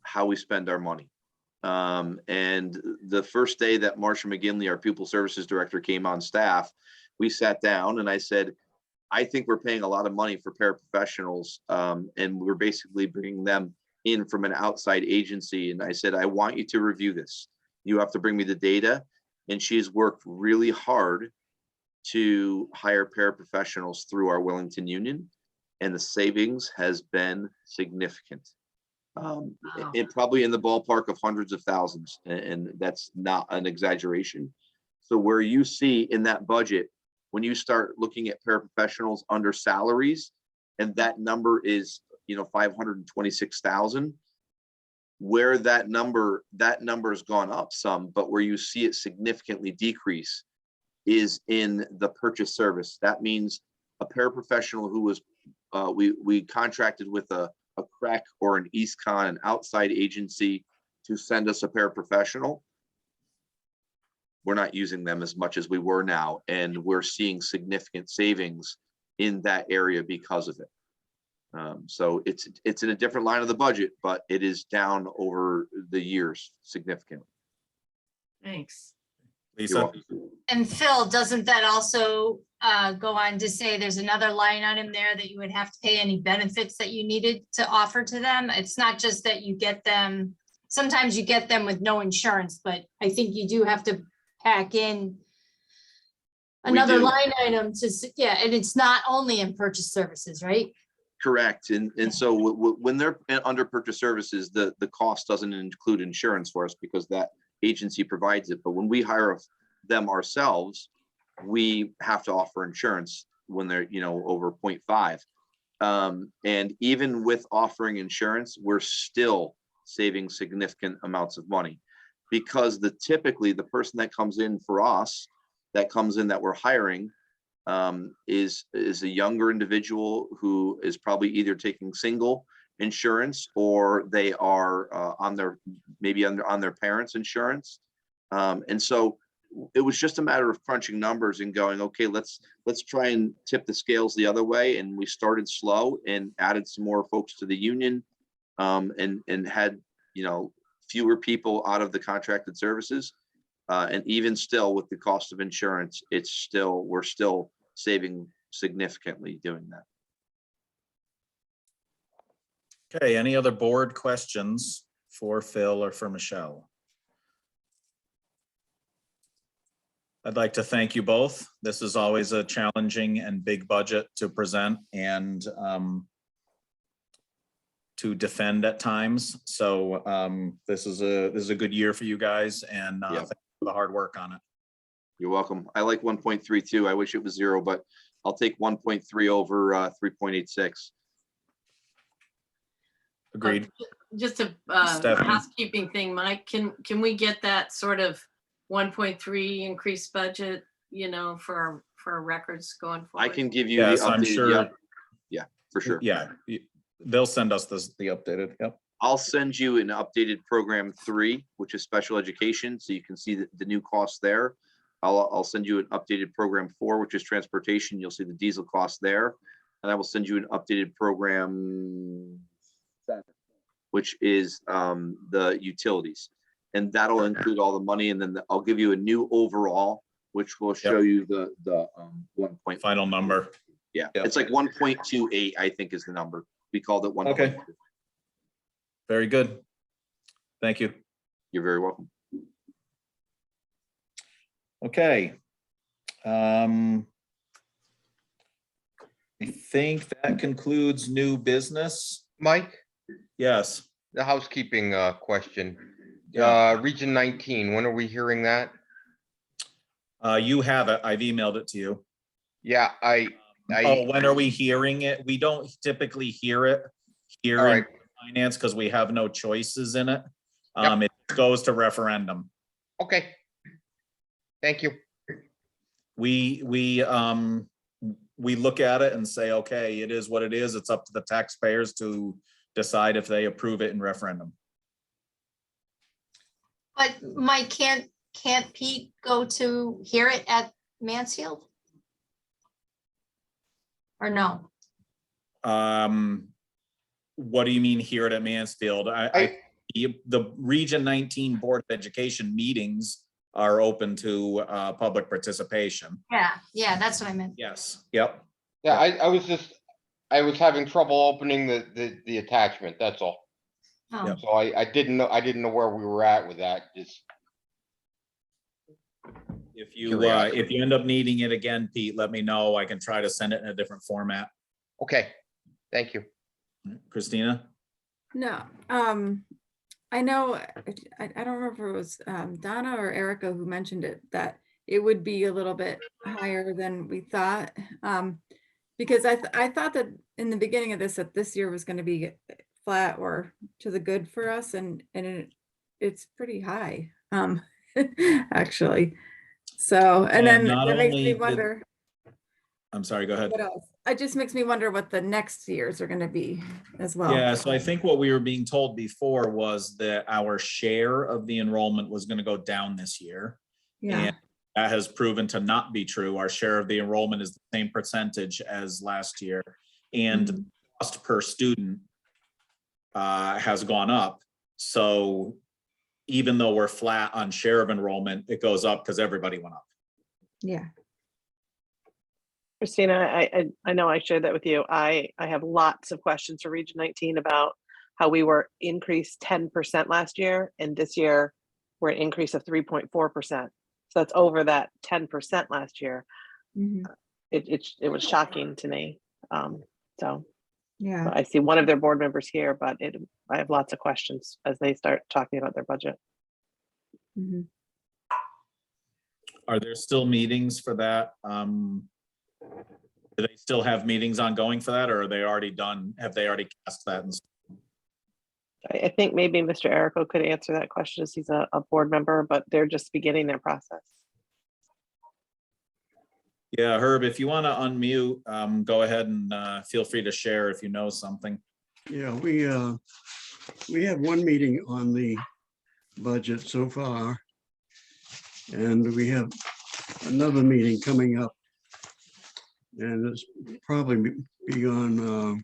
how we spend our money. And the first day that Marsha McGinley, our pupil services director, came on staff, we sat down and I said, I think we're paying a lot of money for paraprofessionals, and we're basically bringing them in from an outside agency. And I said, I want you to review this. You have to bring me the data. And she's worked really hard to hire paraprofessionals through our Wellington Union, and the savings has been significant. It probably in the ballpark of hundreds of thousands, and that's not an exaggeration. So where you see in that budget, when you start looking at paraprofessionals under salaries, and that number is 526,000, where that number has gone up some, but where you see it significantly decrease is in the purchase service. That means a paraprofessional who was we contracted with a a CREC or an EastCon, an outside agency, to send us a paraprofessional, we're not using them as much as we were now, and we're seeing significant savings in that area because of it. So it's in a different line of the budget, but it is down over the years significantly. Thanks. You're Lisa? welcome. And Phil, doesn't that also go on to say there's another line item there that you would have to pay any benefits that you needed to offer to them? It's not just that you get them, sometimes you get them with no insurance, but I think you do have to pack in We another do. line item to, yeah, and it's not only in purchase services, right? Correct. And so when they're under purchase services, the cost doesn't include insurance for us because that agency provides it. But when we hire them ourselves, we have to offer insurance when they're, over 0.5. And even with offering insurance, we're still saving significant amounts of money because typically the person that comes in for us, that we're hiring, is a younger individual who is probably either taking single insurance or they are on their parents' insurance. And so it was just a matter of crunching numbers and going, okay, let's try and tip the scales the other way. And we started slow and added some more folks to the union, and had, fewer people out of the contracted services. And even still with the cost of insurance, we're still saving significantly doing that. Okay, any other board questions for Phil or for Michelle? I'd like to thank you both. This is always a challenging and big budget to present and to defend at times. So this is a good year for you guys, and Yeah. thank you for the hard work on it. You're welcome. I like 1.32. I wish it was 0, but I'll take 1.3 over 3.86. Agreed. Just a Stephanie? housekeeping thing, Mike, can we get that sort of 1.3 increased budget, for our records going forward? I can give you the Yes, I'm updated. sure. Yeah, for sure. Yeah, they'll send us the updated. Yep. I'll send you an updated program 3, which is special education, so you can see the new costs there. I'll send you an updated program 4, which is transportation. You'll see the diesel cost there. And I will send you an updated program 7, which is the utilities. And that'll include all the money. And then I'll give you a new overall, which will show you the 1 point. Final number. Yeah, Yep. it's like 1.28, I think is the number. We called it 1. Okay. Very good. Thank you. You're very welcome. Okay. I think that concludes new business. Mike, Yes. the housekeeping question. Yeah. Region 19, when are we hearing that? You have it. I've emailed it to you. Yeah, Oh, when are we hearing it? We don't typically hear it here All in right. finance because we have no choices in it. Yep. It goes to referendum. Okay. Thank you. We look at it and say, okay, it is what it is. It's up to the taxpayers to decide if they approve it in referendum. But Mike, can't Pete go to hear it at Mansfield? Or no? What do you mean here at Mansfield? The Region 19 Board of Education meetings are open to public participation. Yeah, that's what I meant. Yes. Yep. Yeah, I was having trouble opening the attachment, that's all. Oh. Yep. So I didn't know where we were at with that. If you Curiosity. end up needing it again, Pete, let me know. I can try to send it in a different format. Okay, thank you. Christina? No, I know, I don't remember if it was Donna or Erica who mentioned it, that it would be a little bit higher than we thought. Because I thought that in the beginning of this, that this year was going to be flat or to the good for us, and it's pretty high, actually. So, and then not that makes only me did- wonder. I'm sorry, go ahead. What else? it just makes me wonder what the next years are gonna be as well. Yeah, so I think what we were being told before was that our share of the enrollment was going to go down this year. Yeah, That has proven to not be true. Our share of the enrollment is the same percentage as last year. And Mhm. cost per student has gone up. So even though we're flat on share of enrollment, it goes up because everybody went up. yeah. Christina, I know I shared that with you. I have lots of questions for Region 19 about how we were increased 10% last year, and this year we're an increase of 3.4%. So that's over that 10% last year. Mhm. It was shocking to me. So Yeah, I see one of their board members here, but I have lots of questions as they start talking about their budget. mhm. Are there still meetings for that? Do they still have meetings ongoing for that, or are they already done? Have they already cast that? I think maybe Mr. Erico could answer that question as he's a board member, but they're just beginning their process. Yeah, Herb, if you want to unmute, go ahead and feel free to share if you know something. Yeah, we had one meeting on the budget so far. And we have another meeting coming up. And it's probably be on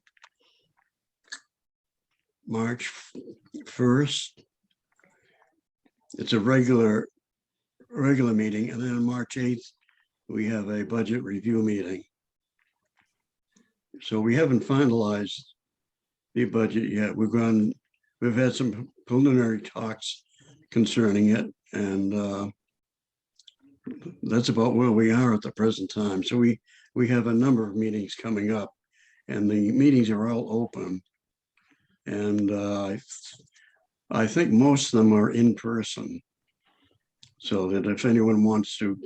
March 1st. It's a regular meeting, and then on March 8th, we have a budget review meeting. So we haven't finalized the budget yet. We've had some preliminary talks concerning it, and that's about where we are at the present time. So we have a number of meetings coming up, and the meetings are all open. And I think most of them are in person, so that if anyone wants to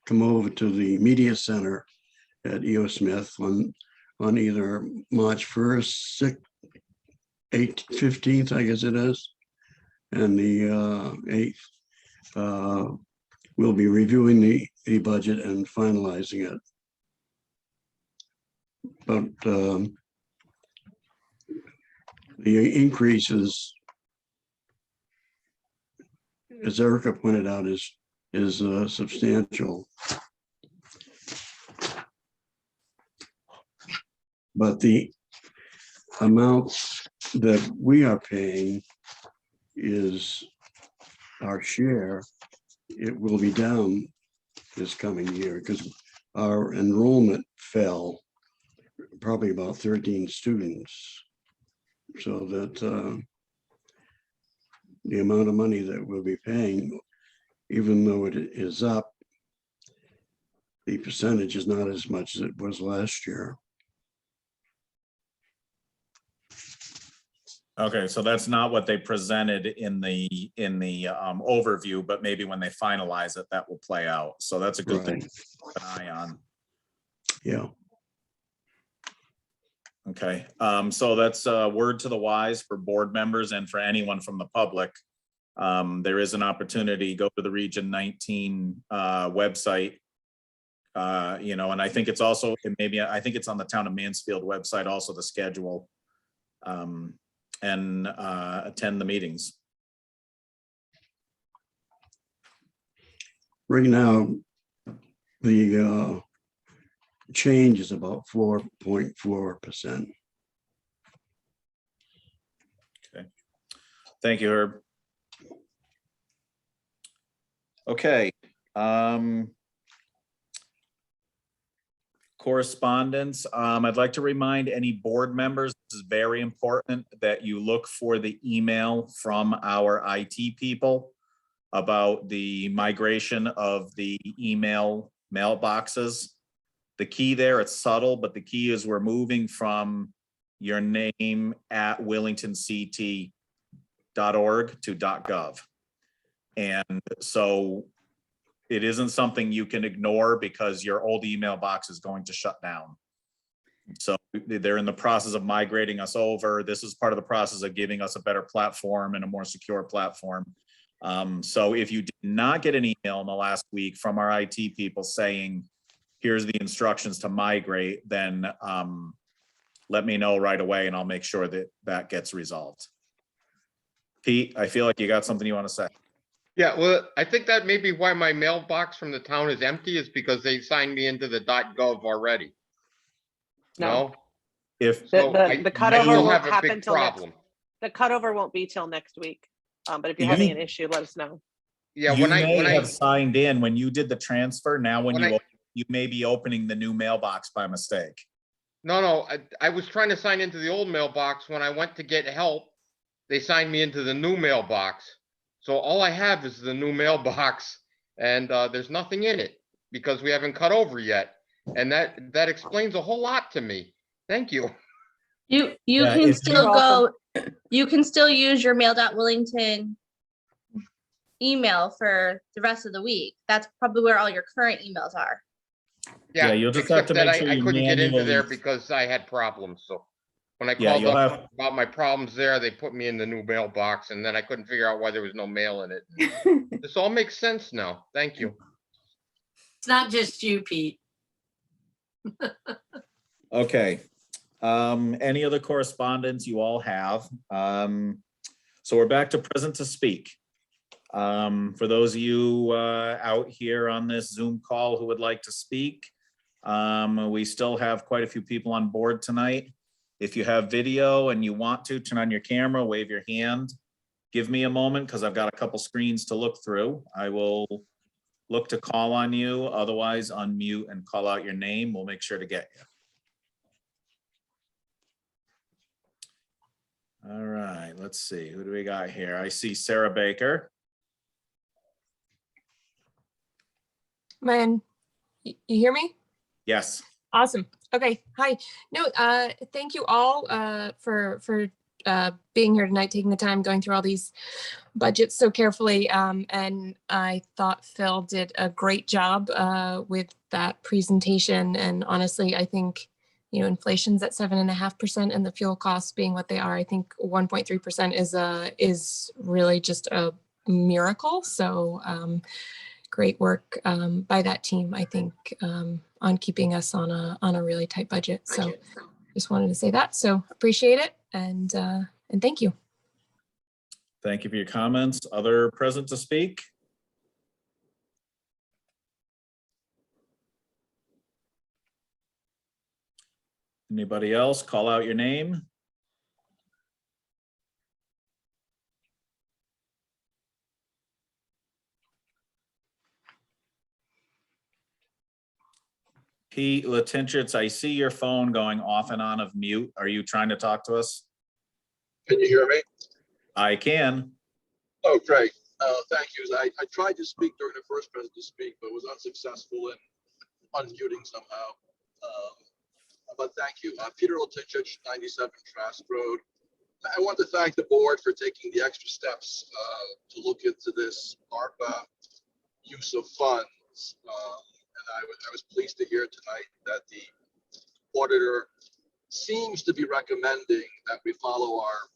come over to the media center at E.O. Smith on either March 1st, 6th, 8th, 15th, I guess it is, and the 8th, we'll be reviewing the budget and finalizing it. But the increases, as Erica pointed out, is substantial. But the amount that we are paying is our share. It will be down this coming year because our enrollment fell probably about 13 students. So that the amount of money that we'll be paying, even though it is up, the percentage is not as much as it was last year. Okay, so that's not what they presented in the overview, but maybe when they finalize it, that will play out. So that's a good thing to keep an eye on. Yeah. Okay, so that's a word to the wise for board members and for anyone from the public. There is an opportunity, go to the Region 19 website. And I think it's also, I think it's on the Town of Mansfield website, also the schedule. And attend the meetings. Right now, the change is about 4.4%. Okay, thank you, Herb. Okay. Correspondence. I'd like to remind any board members, this is very important, that you look for the email from our IT people about the migration of the email mailboxes. The key there, it's subtle, but the key is we're moving from your name at wellingtonct.org to .gov. And so it isn't something you can ignore because your old email box is going to shut down. So they're in the process of migrating us over. This is part of the process of giving us a better platform and a more secure platform. So if you did not get an email in the last week from our IT people saying here's the instructions to migrate, then let me know right away and I'll make sure that that gets resolved. Pete, I feel like you got something you want to say. Yeah, well, I think that may be why my mailbox from the town is empty, is because they signed me into the .gov already. No? If, So The I cutover still won't have a happen big till next. problem. The cutover won't be till next week. But if you're You- having an issue, let us know. Yeah, you when may I, have signed in when you did the transfer. Now, when When you, I- you may be opening the new mailbox by mistake. no, I was trying to sign into the old mailbox. When I went to get help, they signed me into the new mailbox. So all I have is the new mailbox and there's nothing in it because we haven't cut over yet. And that explains a whole lot to me. Thank you. You Yeah, can if still You're go, you can still use your mail.willington email for the rest of the week. That's probably where all your current emails are. Yeah, you'll just have except to that make sure I you couldn't get into there manually- because I had problems. So when I Yeah, called you'll up have- about my problems there, they put me in the new mailbox and then I couldn't figure out why there was no mail in it. This all makes sense now. Thank you. It's not just you, Pete. Okay. Any other correspondence you all have? So we're back to present to speak. For those of you out here on this Zoom call who would like to speak, we still have quite a few people on board tonight. If you have video and you want to turn on your camera, wave your hand. Give me a moment because I've got a couple screens to look through. I will look to call on you. Otherwise, unmute and call out your name. We'll make sure to get you. All right, let's see. Who do we got here? I see Sarah Baker. Man, you hear me? Yes. Awesome. Okay. Hi. No, thank you all for being here tonight, taking the time, going through all these budgets so carefully. And I thought Phil did a great job with that presentation. And honestly, I think, you know, inflation's at 7.5% and the fuel costs being what they are, I think 1.3% is really just a miracle. So great work by that team, I think, on keeping us on a really tight budget. So just wanted to say that. So appreciate it and thank you. Thank you for your comments. Other present to speak? Anybody else? Call out your name. Pete Latinchitz, I see your phone going off and on of mute. Are you trying to talk to us? Can you hear me? I can. Oh, great. Thank you. I tried to speak during the first present to speak, but was unsuccessful in unmuting somehow. But thank you. Peter Latinchich, 97 Trask Road. I want to thank the board for taking the extra steps to look into this ARPA use of funds. And I was pleased to hear tonight that the auditor seems to be recommending that we follow our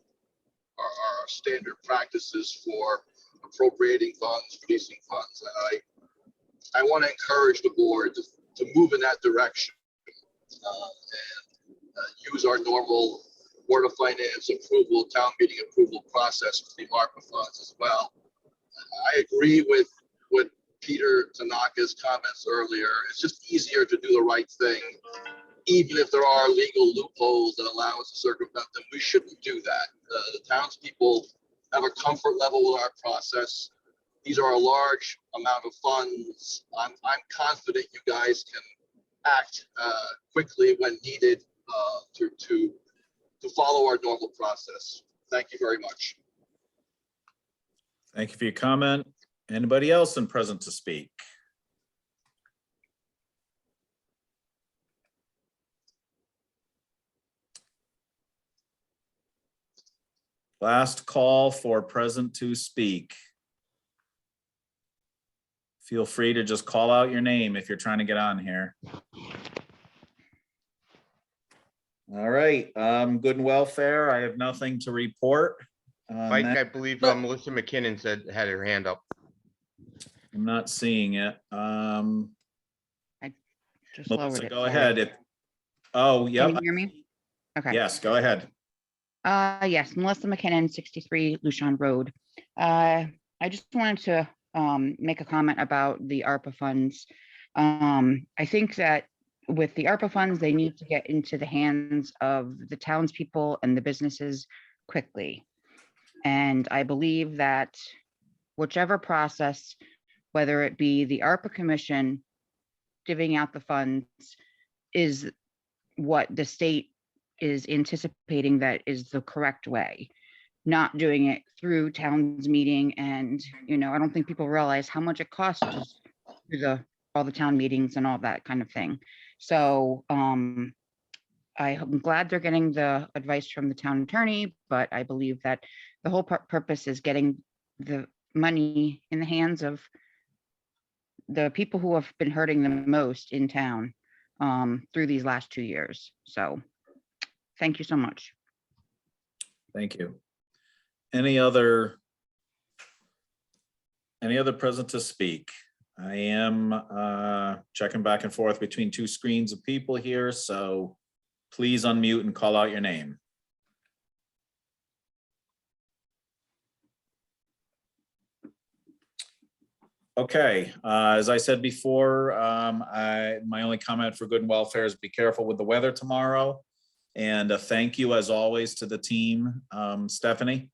standard practices for appropriating funds, releasing funds. And I want to encourage the board to move in that direction and use our normal Board of Finance approval, town meeting approval process for the ARPA funds as well. I agree with Peter Tanaka's comments earlier. It's just easier to do the right thing, even if there are legal loopholes that allow us to circumvent them. We shouldn't do that. The townspeople have a comfort level with our process. These are a large amount of funds. I'm confident you guys can act quickly when needed to follow our normal process. Thank you very much. Thank you for your comment. Anybody else in present to speak? Last call for present to speak. Feel free to just call out your name if you're trying to get on here. All right, good and welfare. I have nothing to report. Mike, Matt, I believe Melissa McKinnon had her hand up. I'm not seeing it. Just lowered Melissa, it. go sorry. ahead. Oh, Can yep. you hear me? Okay. Yes, go ahead. Yes, Melissa McKinnon, 63 Lucian Road. I just wanted to make a comment about the ARPA funds. I think that with the ARPA funds, they need to get into the hands of the townspeople and the businesses quickly. And I believe that whichever process, whether it be the ARPA Commission divvying out the funds, is what the state is anticipating that is the correct way, not doing it through towns meeting. And, you know, I don't think people realize how much it costs to do all the town meetings and all that kind of thing. So I'm glad they're getting the advice from the town attorney, but I believe that the whole purpose is getting the money in the hands of the people who have been hurting the most in town through these last 2 years. So thank you so much. Thank you. Any other present to speak? I am checking back and forth between two screens of people here, so please unmute and call out your name. Okay, as I said before, my only comment for good and welfare is be careful with the weather tomorrow. And a thank you as always to the team. Stephanie?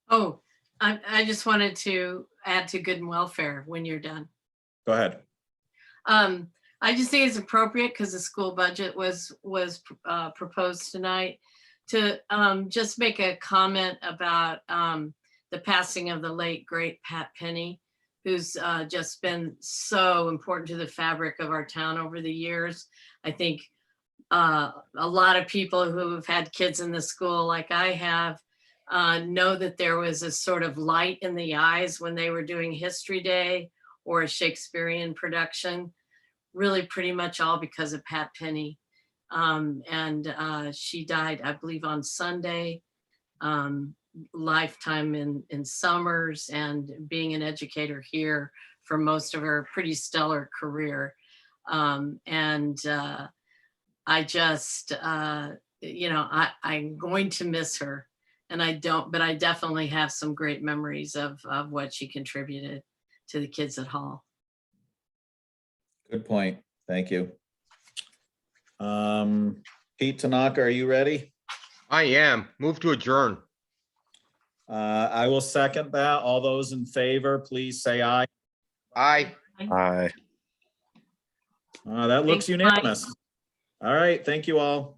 Oh, I just wanted to add to good and welfare when you're done. Go ahead. I just think it's appropriate because the school budget was proposed tonight to just make a comment about the passing of the late great Pat Penny, who's just been so important to the fabric of our town over the years. I think a lot of people who have had kids in the school like I have know that there was a sort of light in the eyes when they were doing History Day or a Shakespearean production, really pretty much all because of Pat Penny. And she died, I believe, on Sunday, lifetime in Summers, and being an educator here for most of her pretty stellar career. I just, you know, I'm going to miss her, and but I definitely have some great memories of what she contributed to the kids at Hall. Good point. Thank you. Pete Tanaka, are you ready? I am. Move to adjourn. I will second that. All those in favor, please say aye. Aye. Aye. That looks Thanks, Mike. unanimous. All right, thank you all.